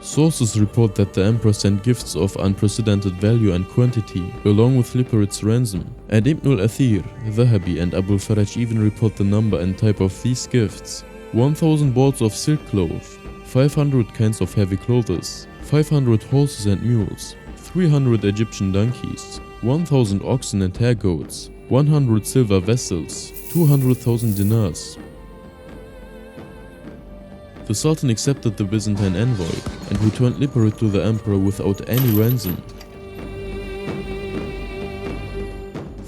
Sources report that the emperor sent gifts of unprecedented value and quantity, along with Liparit's ransom, and Ibn al-Athir, Dhahabi and Abul Faraj even report the number and type of these gifts: 1,000 balls of silk cloth, 500 kinds of heavy clothes, 500 horses and mules, 300 Egyptian donkeys, 1,000 oxen and hair goats, 100 silver vessels, 200,000 dinars. The Sultan accepted the Byzantine envoy and returned Liparit to the emperor without any ransom.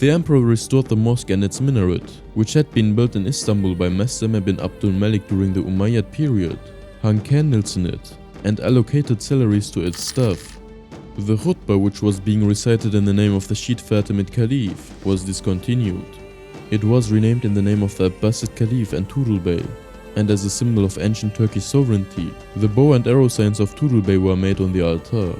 The emperor restored the mosque and its minaret, which had been built in Istanbul by Maslama bin Abdul Malik during the Umayyad period, hung candles in it, and allocated salaries to its staff. The khutbah, which was being recited in the name of the Shiite Fatimid Caliph, was discontinued. It was renamed in the name of the Abbasid Caliphate and Tughrul Bey, and as a symbol of ancient Turkish sovereignty, the bow and arrow signs of Tughrul Bey were made on the altar.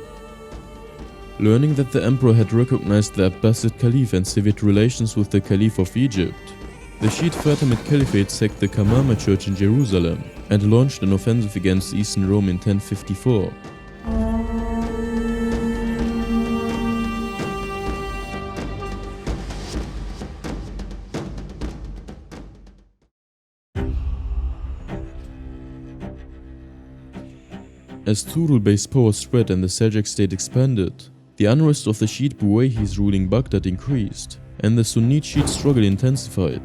Learning that the emperor had recognized the Abbasid Caliph and severed relations with the Caliph of Egypt, the Shiite Fatimid Caliphate sacked the Kamama church in Jerusalem and launched an offensive against Eastern Rome in 1054. As Tughrul Bey's power spread and the Seljuk state expanded, the unrest of the Shiite Buwayhis ruling Baghdad increased, and the Sunnite-Shiite struggle intensified.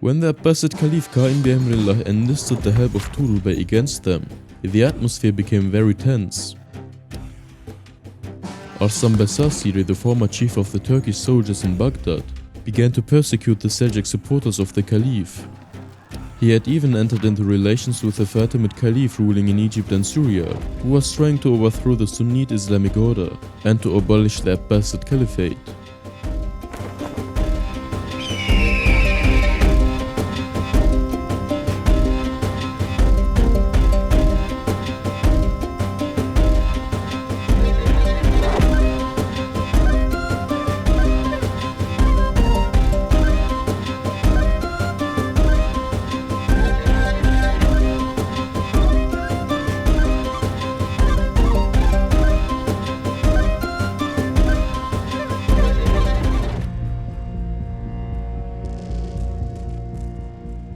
When the Abbasid Caliph Qa'im bi Amrillah enlisted the help of Tughrul Bey against them, the atmosphere became very tense. Arslan Basasiri, the former chief of the Turkish soldiers in Baghdad, began to persecute the Seljuk supporters of the Caliph. He had even entered into relations with the Fatimid Caliph ruling in Egypt and Syria, who was trying to overthrow the Sunnite Islamic order and to abolish the Abbasid Caliphate.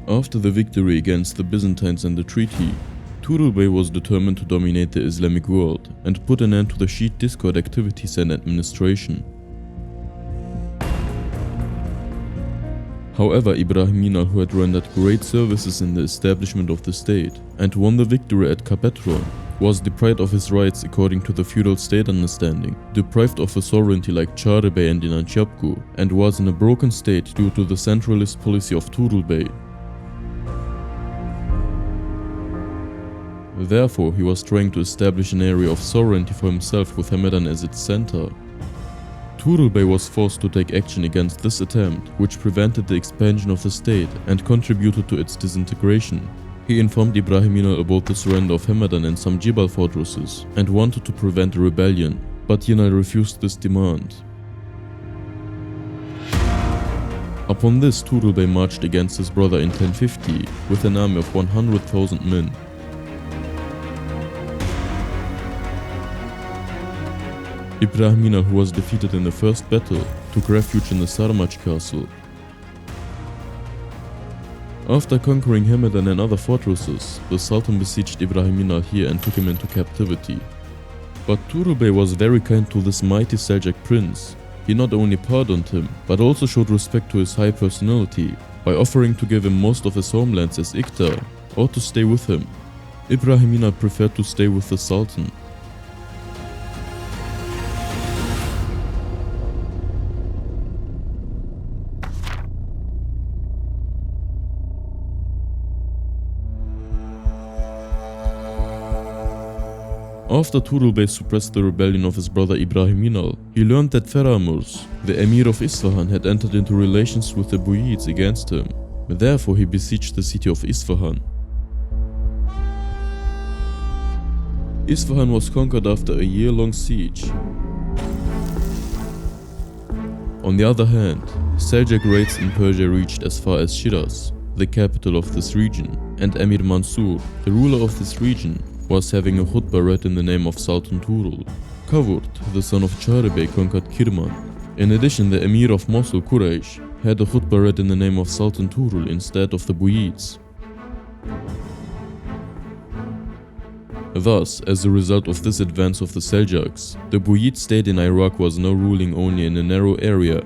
After the victory against the Byzantines and the treaty, Tughrul Bey was determined to dominate the Islamic world and put an end to the Shiite discord activities and administration. However, Ibrahim Inal, who had rendered great services in the establishment of the state and won the victory at Kapetron, was deprived of his rights according to the feudal state understanding, deprived of a sovereignty like Çağrı Bey and İnançapgu, and was in a broken state due to the centralist policy of Tughrul Bey. Therefore, he was trying to establish an area of sovereignty for himself with Hamadan as its center. Tughrul Bey was forced to take action against this attempt, which prevented the expansion of the state and contributed to its disintegration. He informed Ibrahim Inal about the surrender of Hamadan and some Jibal fortresses and wanted to prevent a rebellion, but Inal refused this demand. Upon this, Tughrul Bey marched against his brother in 1050 with an army of 100,000 men. Ibrahim Inal, who was defeated in the first battle, took refuge in the Sarmach castle. After conquering Hamadan and other fortresses, the Sultan besieged Ibrahim Inal here and took him into captivity. But Tughrul Bey was very kind to this mighty Seljuk prince. He not only pardoned him, but also showed respect to his high personality by offering to give him most of his homelands as Iqtar, or to stay with him. Ibrahim Inal preferred to stay with the Sultan. After Tughrul Bey suppressed the rebellion of his brother Ibrahim Inal, he learned that Feramuz, the emir of Isfahan, had entered into relations with the Buyids against him. Therefore, he besieged the city of Isfahan. Isfahan was conquered after a year-long siege. On the other hand, Seljuk raids in Persia reached as far as Shiraz, the capital of this region, and Emir Mansur, the ruler of this region, was having a khutbah read in the name of Sultan Toghrul. Kavurt, the son of Tughrul Bey, conquered Kirman. In addition, the emir of Mosul, Quraysh, had a khutbah read in the name of Sultan Toghrul instead of the Buyids. Thus, as a result of this advance of the Seljuks, the Buyid state in Iraq was now ruling only in a narrow area.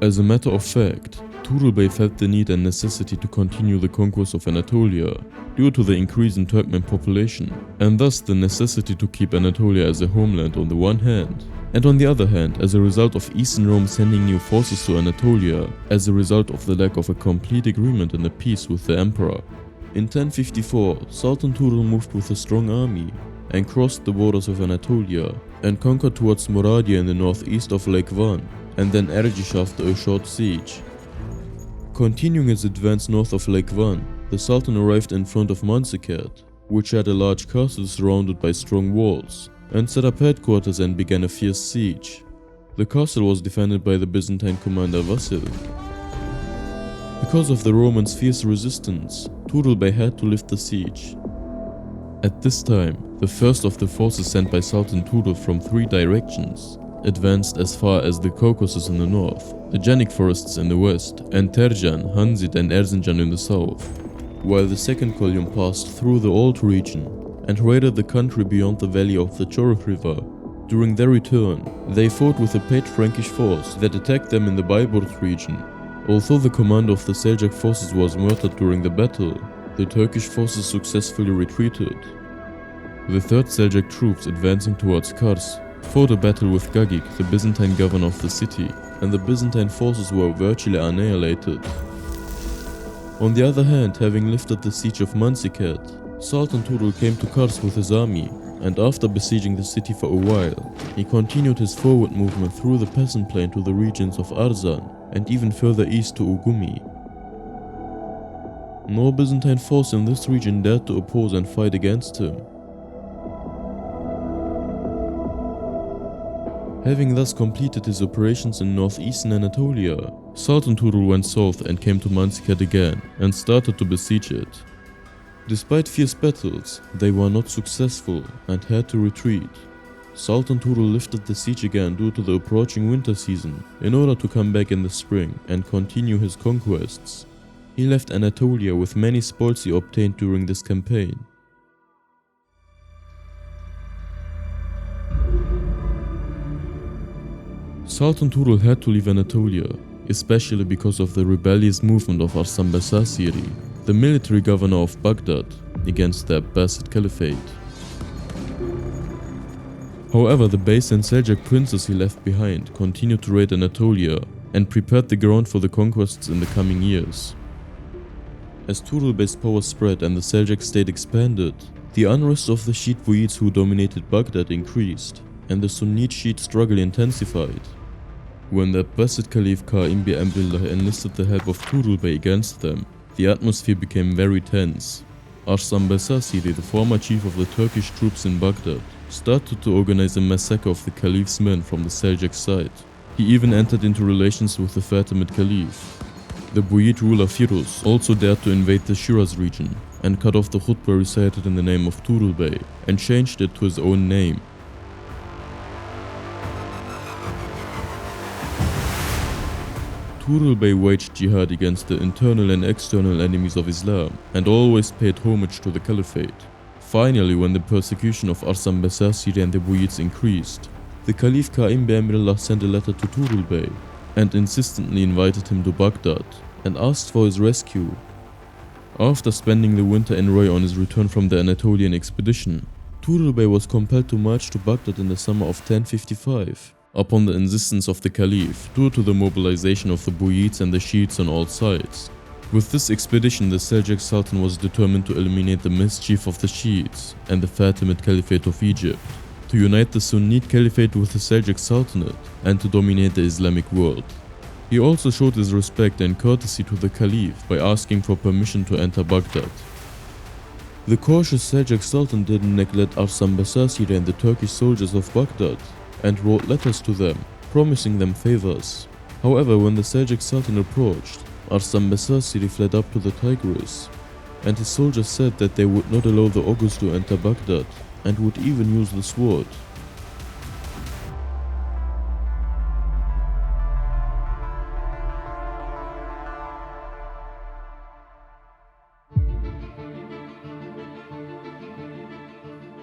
As a matter of fact, Tughrul Bey felt the need and necessity to continue the conquest of Anatolia due to the increase in Turkmen population, and thus the necessity to keep Anatolia as a homeland on the one hand, and on the other hand, as a result of Eastern Rome sending new forces to Anatolia as a result of the lack of a complete agreement and a peace with the emperor. In 1054, Sultan Toghrul moved with a strong army and crossed the borders of Anatolia and conquered towards Moradia in the northeast of Lake Van, and then Ergish after a short siege. Continuing his advance north of Lake Van, the Sultan arrived in front of Manzikert, which had a large castle surrounded by strong walls, and set up headquarters and began a fierce siege. The castle was defended by the Byzantine commander Vasil. Because of the Romans' fierce resistance, Tughrul Bey had to lift the siege. At this time, the first of the forces sent by Sultan Toghrul from 3 directions advanced as far as the Caucasus in the north, the Janik forests in the west, and Terjan, Hanzit and Erzincan in the south, while the second column passed through the Old region and raided the country beyond the valley of the Chorokh River. During their return, they fought with a paid Frankish force that attacked them in the Bayburt region. Although the commander of the Seljuk forces was murdered during the battle, the Turkish forces successfully retreated. The third Seljuk troops advancing towards Kars fought a battle with Gagik, the Byzantine governor of the city, and the Byzantine forces were virtually annihilated. On the other hand, having lifted the siege of Manzikert, Sultan Toghrul came to Kars with his army, and after besieging the city for a while, he continued his forward movement through the peasant plain to the regions of Arzan, and even further east to Ugumi. No Byzantine force in this region dared to oppose and fight against him. Having thus completed his operations in northeastern Anatolia, Sultan Toghrul went south and came to Manzikert again and started to besiege it. Despite fierce battles, they were not successful and had to retreat. Sultan Toghrul lifted the siege again due to the approaching winter season in order to come back in the spring and continue his conquests. He left Anatolia with many spoils he obtained during this campaign. Sultan Toghrul had to leave Anatolia, especially because of the rebellious movement of Arslan Basasiri, the military governor of Baghdad, against the Abbasid Caliphate. However, the Beys and Seljuk princes he left behind continued to raid Anatolia and prepared the ground for the conquests in the coming years. As Tughrul Bey's power spread and the Seljuk state expanded, the unrest of the Shiite Buyids who dominated Baghdad increased, and the Sunnite-Shiite struggle intensified. When the Abbasid Caliph Qaim bi Amrillah enlisted the help of Tughrul Bey against them, the atmosphere became very tense. Arslan Basasiri, the former chief of the Turkish troops in Baghdad, started to organize a massacre of the Caliph's men from the Seljuk side. He even entered into relations with the Fatimid Caliph. The Buyid ruler Firuz also dared to invade the Shiraz region and cut off the khutbah recited in the name of Tughrul Bey and changed it to his own name. Tughrul Bey waged jihad against the internal and external enemies of Islam and always paid homage to the Caliphate. Finally, when the persecution of Arslan Basasiri and the Buyids increased, the Caliph Qaim bi Amrillah sent a letter to Tughrul Bey and insistently invited him to Baghdad and asked for his rescue. After spending the winter in Roy on his return from the Anatolian expedition, Tughrul Bey was compelled to march to Baghdad in the summer of 1055. Upon the insistence of the Caliph, due to the mobilization of the Buyids and the Shiites on all sides. With this expedition, the Seljuk Sultan was determined to eliminate the mischief of the Shiites and the Fatimid Caliphate of Egypt, to unite the Sunnite Caliphate with the Seljuk Sultanate, and to dominate the Islamic world. He also showed his respect and courtesy to the Caliph by asking for permission to enter Baghdad. The cautious Seljuk Sultan didn't neglect Arslan Basasir and the Turkish soldiers of Baghdad, and wrote letters to them, promising them favors. However, when the Seljuk Sultan approached, Arslan Basasir fled up to the Tigris, and his soldiers said that they would not allow the Oghuz to enter Baghdad, and would even use the sword.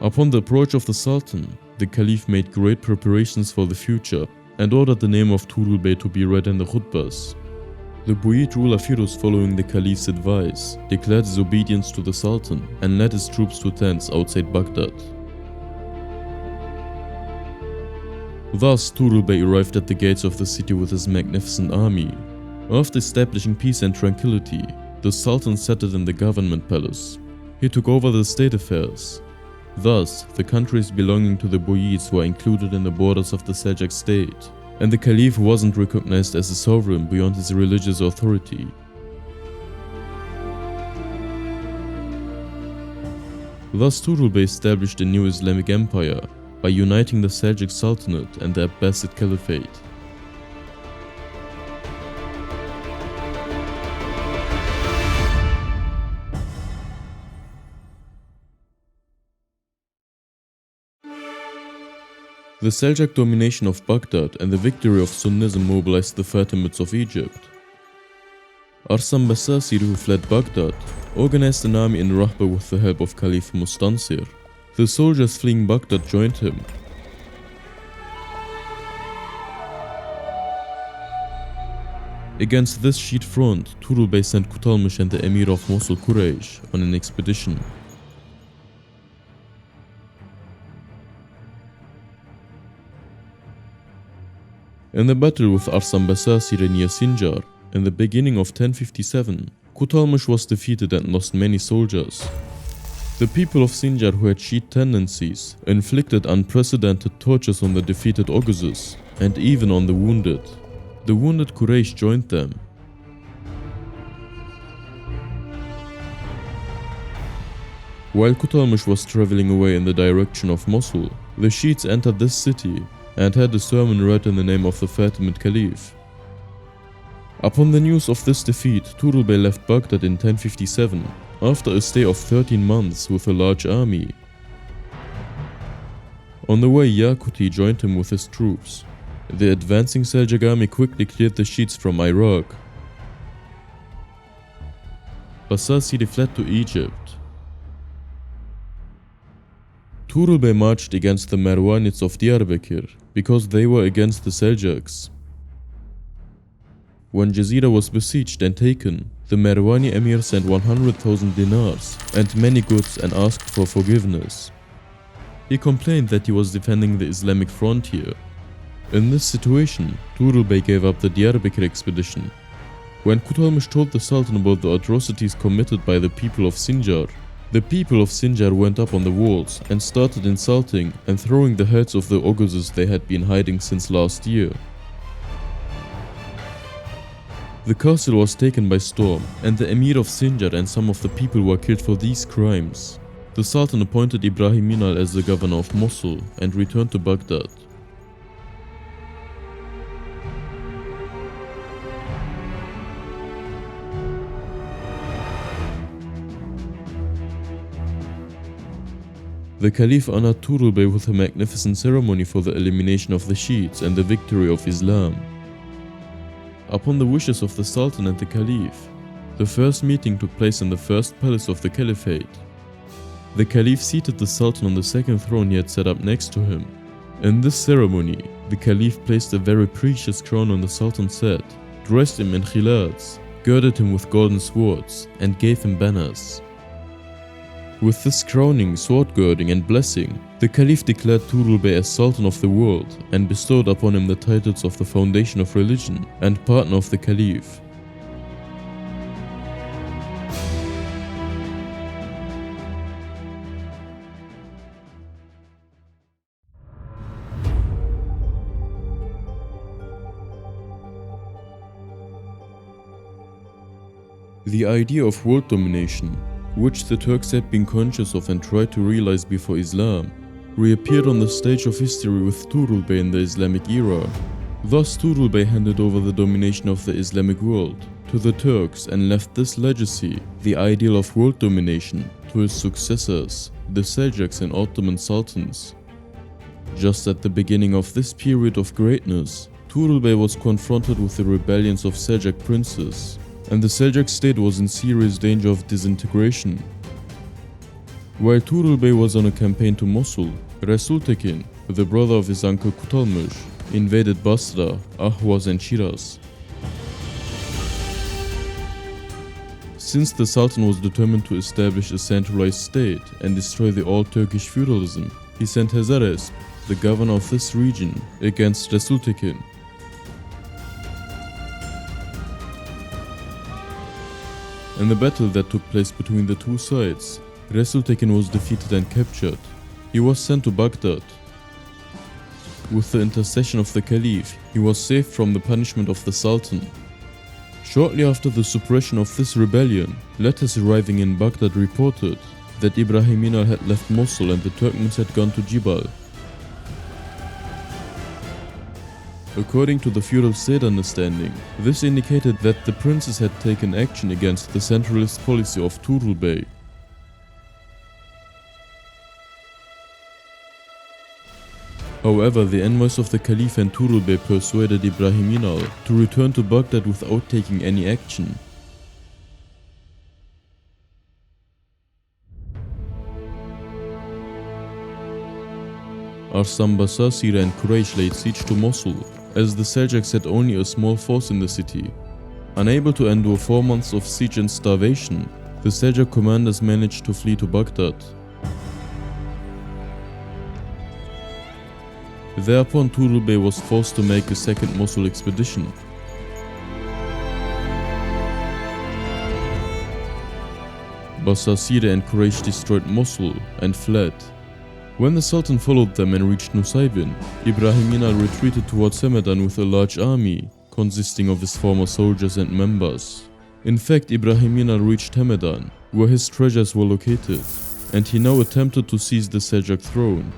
Upon the approach of the Sultan, the Caliph made great preparations for the future and ordered the name of Tughrul Bey to be read in the khutbahs. The Buyid ruler Firuz, following the Caliph's advice, declared his obedience to the Sultan and led his troops to tents outside Baghdad. Thus, Tughrul Bey arrived at the gates of the city with his magnificent army. After establishing peace and tranquility, the Sultan settled in the government palace. He took over the state affairs. Thus, the countries belonging to the Buyids were included in the borders of the Seljuk state, and the Caliph wasn't recognized as a sovereign beyond his religious authority. Thus, Tughrul Bey established a new Islamic empire by uniting the Seljuk Sultanate and the Abbasid Caliphate. The Seljuk domination of Baghdad and the victory of Sunnism mobilized the Fatimids of Egypt. Arslan Basasir, who fled Baghdad, organized an army in Rahba with the help of Caliph Mustansir. The soldiers fleeing Baghdad joined him. Against this Shiite front, Tughrul Bey sent Kutalmish and the Emir of Mosul Quraysh on an expedition. In the battle with Arslan Basasir near Sinjar, in the beginning of 1057, Kutalmish was defeated and lost many soldiers. The people of Sinjar, who had Shiite tendencies, inflicted unprecedented tortures on the defeated Oghuzes, and even on the wounded. The wounded Quraysh joined them. While Kutalmish was traveling away in the direction of Mosul, the Shiites entered this city and had a sermon read in the name of the Fatimid Caliph. Upon the news of this defeat, Tughrul Bey left Baghdad in 1057, after a stay of 13 months with a large army. On the way, Yaquti joined him with his troops. The advancing Seljuk army quickly cleared the Shiites from Iraq. Basasir fled to Egypt. Tughrul Bey marched against the Marwanids of Diyarbakir because they were against the Seljuks. When Jazira was besieged and taken, the Marwani emir sent 100,000 dinars and many goods and asked for forgiveness. He complained that he was defending the Islamic frontier. In this situation, Tughrul Bey gave up the Diyarbakir expedition. When Kutalmish told the Sultan about the atrocities committed by the people of Sinjar, the people of Sinjar went up on the walls and started insulting and throwing the heads of the Oghuzes they had been hiding since last year. The castle was taken by storm, and the Emir of Sinjar and some of the people were killed for these crimes. The Sultan appointed Ibrahim Minal as the governor of Mosul and returned to Baghdad. The Caliph honored Tughrul Bey with a magnificent ceremony for the elimination of the Shiites and the victory of Islam. Upon the wishes of the Sultan and the Caliph, the first meeting took place in the first palace of the Caliphate. The Caliph seated the Sultan on the second throne he had set up next to him. In this ceremony, the Caliph placed a very precious crown on the Sultan's head, dressed him in khilats, girded him with golden swords, and gave him banners. With this crowning, sword girding and blessing, the Caliph declared Tughrul Bey as Sultan of the world and bestowed upon him the titles of the foundation of religion and partner of the Caliph. The idea of world domination, which the Turks had been conscious of and tried to realize before Islam, reappeared on the stage of history with Tughrul Bey in the Islamic era. Thus Tughrul Bey handed over the domination of the Islamic world to the Turks and left this legacy, the ideal of world domination, to his successors, the Seljuks and Ottoman sultans. Just at the beginning of this period of greatness, Tughrul Bey was confronted with the rebellions of Seljuk princes, and the Seljuk state was in serious danger of disintegration. While Tughrul Bey was on a campaign to Mosul, Resultekin, the brother of his uncle Kutalmış, invaded Basra, Ahwaz and Shiraz. Since the Sultan was determined to establish a centralized state and destroy the old Turkish feudalism, he sent Hazaresp, the governor of this region, against Resultekin. In the battle that took place between the two sides, Resultekin was defeated and captured. He was sent to Baghdad. With the intercession of the Caliph, he was saved from the punishment of the Sultan. Shortly after the suppression of this rebellion, letters arriving in Baghdad reported that Ibrahim Inal had left Mosul and the Turkmens had gone to Jibal. According to the feudal state understanding, this indicated that the princes had taken action against the centralist policy of Tughrul Bey. However, the envoys of the Caliph and Tughrul Bey persuaded Ibrahim Inal to return to Baghdad without taking any action. Arslan Basasir and Quraysh laid siege to Mosul, as the Seljuks had only a small force in the city. Unable to endure 4 months of siege and starvation, the Seljuk commanders managed to flee to Baghdad. Thereupon Tughrul Bey was forced to make a second Mosul expedition. Basasir and Quraysh destroyed Mosul and fled. When the Sultan followed them and reached Nusaybin, Ibrahim Inal retreated towards Hamadan with a large army, consisting of his former soldiers and members. In fact, Ibrahim Inal reached Hamadan, where his treasures were located, and he now attempted to seize the Seljuk throne.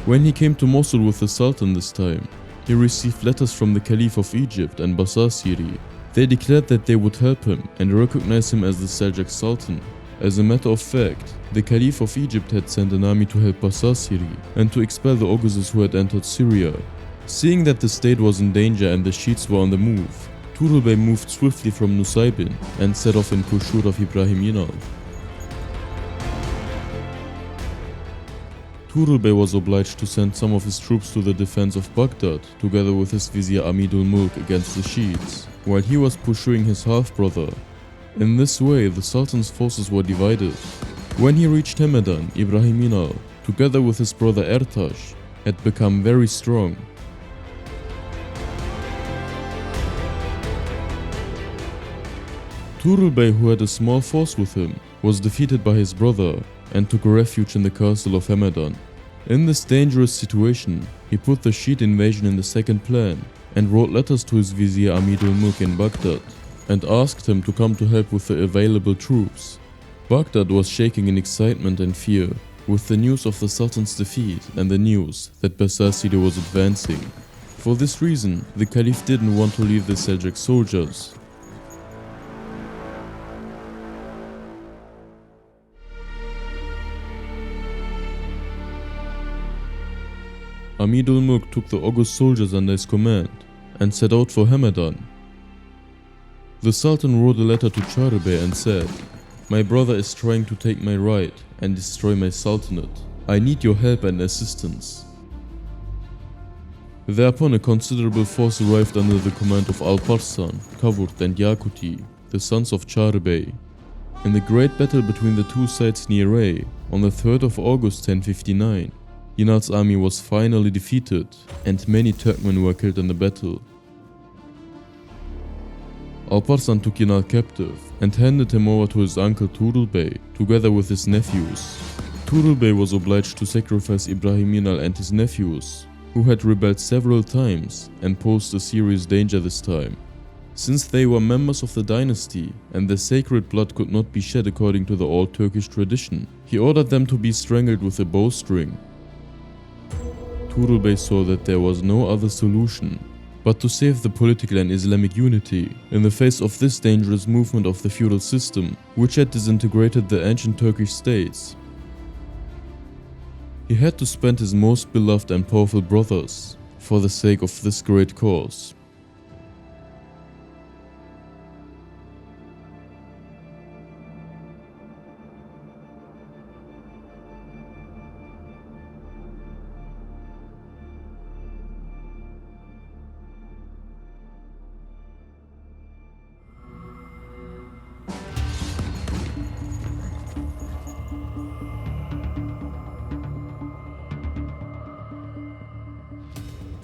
When he came to Mosul with the Sultan this time, he received letters from the Caliph of Egypt and Basasiri. They declared that they would help him and recognize him as the Seljuk Sultan. As a matter of fact, the Caliph of Egypt had sent an army to help Basasiri and to expel the Oguzes who had entered Syria. Seeing that the state was in danger and the Shiites were on the move, Tughrul Bey moved swiftly from Nusaybin and set off in pursuit of Ibrahim Inal. Tughrul Bey was obliged to send some of his troops to the defense of Baghdad together with his vizier Amidul Mulk against the Shiites, while he was pursuing his half-brother. In this way, the Sultan's forces were divided. When he reached Hamadan, Ibrahim Inal, together with his brother Ertash, had become very strong. Tughrul Bey, who had a small force with him, was defeated by his brother and took refuge in the castle of Hamadan. In this dangerous situation, he put the Shiite invasion in the second plan and wrote letters to his vizier Amidul Mulk in Baghdad and asked him to come to help with the available troops. Baghdad was shaking in excitement and fear with the news of the Sultan's defeat and the news that Basasiri was advancing. For this reason, the Caliph didn't want to leave the Seljuk soldiers. Amidul Mulk took the Oghuz soldiers under his command and set out for Hamadan. The Sultan wrote a letter to Tughrul Bey and said, "My brother is trying to take my right and destroy my sultanate. I need your help and assistance." Thereupon a considerable force arrived under the command of Alparslan, Kavurt and Yakuti, the sons of Tughrul Bey. In the great battle between the two sides near Ray, on the 3rd of August 1059, Inal's army was finally defeated, and many Turkmen were killed in the battle. Alparslan took Inal captive and handed him over to his uncle Tughrul Bey, together with his nephews. Tughrul Bey was obliged to sacrifice Ibrahim Inal and his nephews, who had rebelled several times and posed a serious danger this time. Since they were members of the dynasty and their sacred blood could not be shed according to the old Turkish tradition, he ordered them to be strangled with a bowstring. Tughrul Bey saw that there was no other solution but to save the political and Islamic unity in the face of this dangerous movement of the feudal system, which had disintegrated the ancient Turkish states. He had to spend his most beloved and powerful brothers for the sake of this great cause.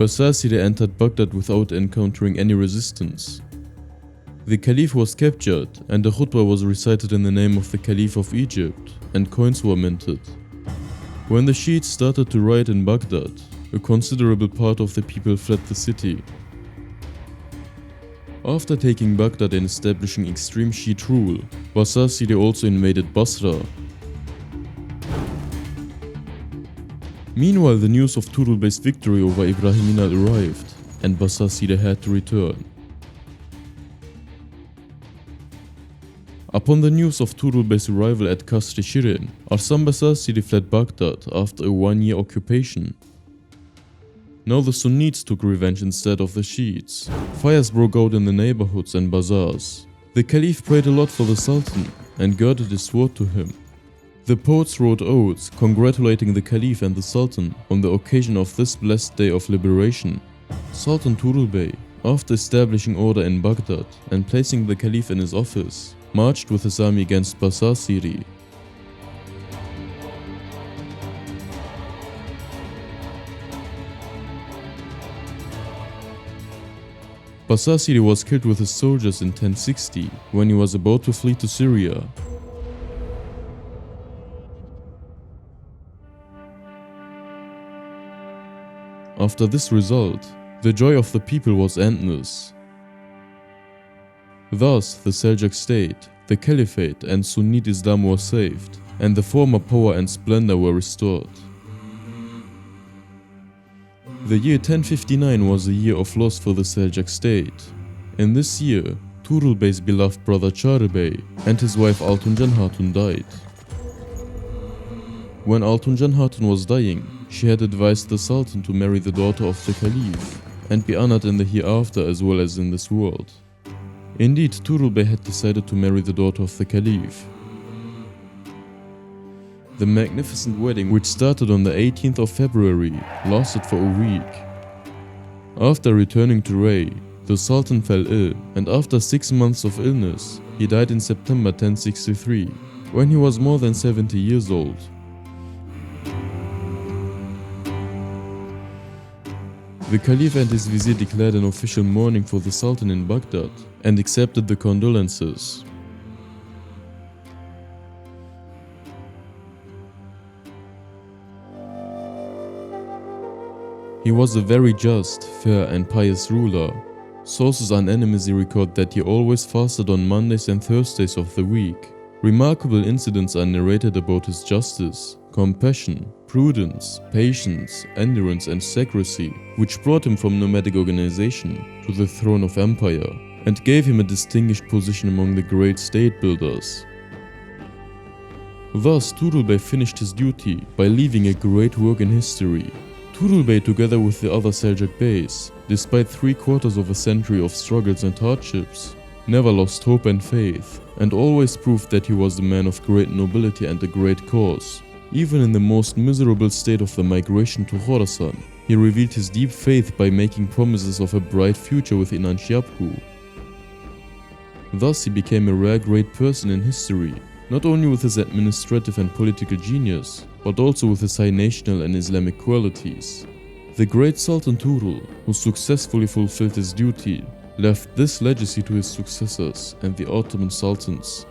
Abbasid entered Baghdad without encountering any resistance. The Caliph was captured and a khutbah was recited in the name of the Caliph of Egypt and coins were minted. When the Shiites started to riot in Baghdad, a considerable part of the people fled the city. After taking Baghdad and establishing extreme Shiite rule, Abbasid also invaded Basra. Meanwhile, the news of Tughrul Bey's victory over Ibrahimina arrived, and Abbasid had to return. Upon the news of Tughrul Bey's arrival at Kasr-i Shirin, Arslan Abbasid fled Baghdad after a one-year occupation. Now the Sunnites took revenge instead of the Shiites. Fires broke out in the neighborhoods and bazaars. The Caliph prayed a lot for the Sultan and girded his sword to him. The poets wrote odes congratulating the Caliph and the Sultan on the occasion of this blessed day of liberation. Sultan Toghrul Bey, after establishing order in Baghdad and placing the Caliph in his office, marched with his army against Abbasid. Abbasid was killed with his soldiers in 1060 when he was about to flee to Syria. After this result, the joy of the people was endless. Thus, the Seljuk state, the Caliphate and Sunnite Islam were saved, and the former power and splendor were restored. The year 1059 was a year of loss for the Seljuk state. In this year, Tughrul Bey's beloved brother Tughrul Bey and his wife Altunjan Hatun died. When Altunjan Hatun was dying, she had advised the Sultan to marry the daughter of the Caliph and be honored in the hereafter as well as in this world. Indeed, Tughrul Bey had decided to marry the daughter of the Caliph. The magnificent wedding, which started on the 18th of February, lasted for a week. After returning to Ray, the Sultan fell ill, and after 6 months of illness, he died in September 1063, when he was more than 70 years old. The Caliph and his vizier declared an official mourning for the Sultan in Baghdad and accepted the condolences. He was a very just, fair and pious ruler. Sources unanimously record that he always fasted on Mondays and Thursdays of the week. Remarkable incidents are narrated about his justice, compassion, prudence, patience, endurance and secrecy, which brought him from nomadic organization to the throne of empire and gave him a distinguished position among the great state builders. Thus, Tughrul Bey finished his duty by leaving a great work in history. Tughrul Bey, together with the other Seljuk Beys, despite 3/4 of a century of struggles and hardships, never lost hope and faith, and always proved that he was a man of great nobility and a great cause. Even in the most miserable state of the migration to Khorasan, he revealed his deep faith by making promises of a bright future with Inanshiyabku. Thus he became a rare great person in history, not only with his administrative and political genius, but also with his high national and Islamic qualities. The great Sultan Toghrul, who successfully fulfilled his duty, left this legacy to his successors and the Ottoman sultans.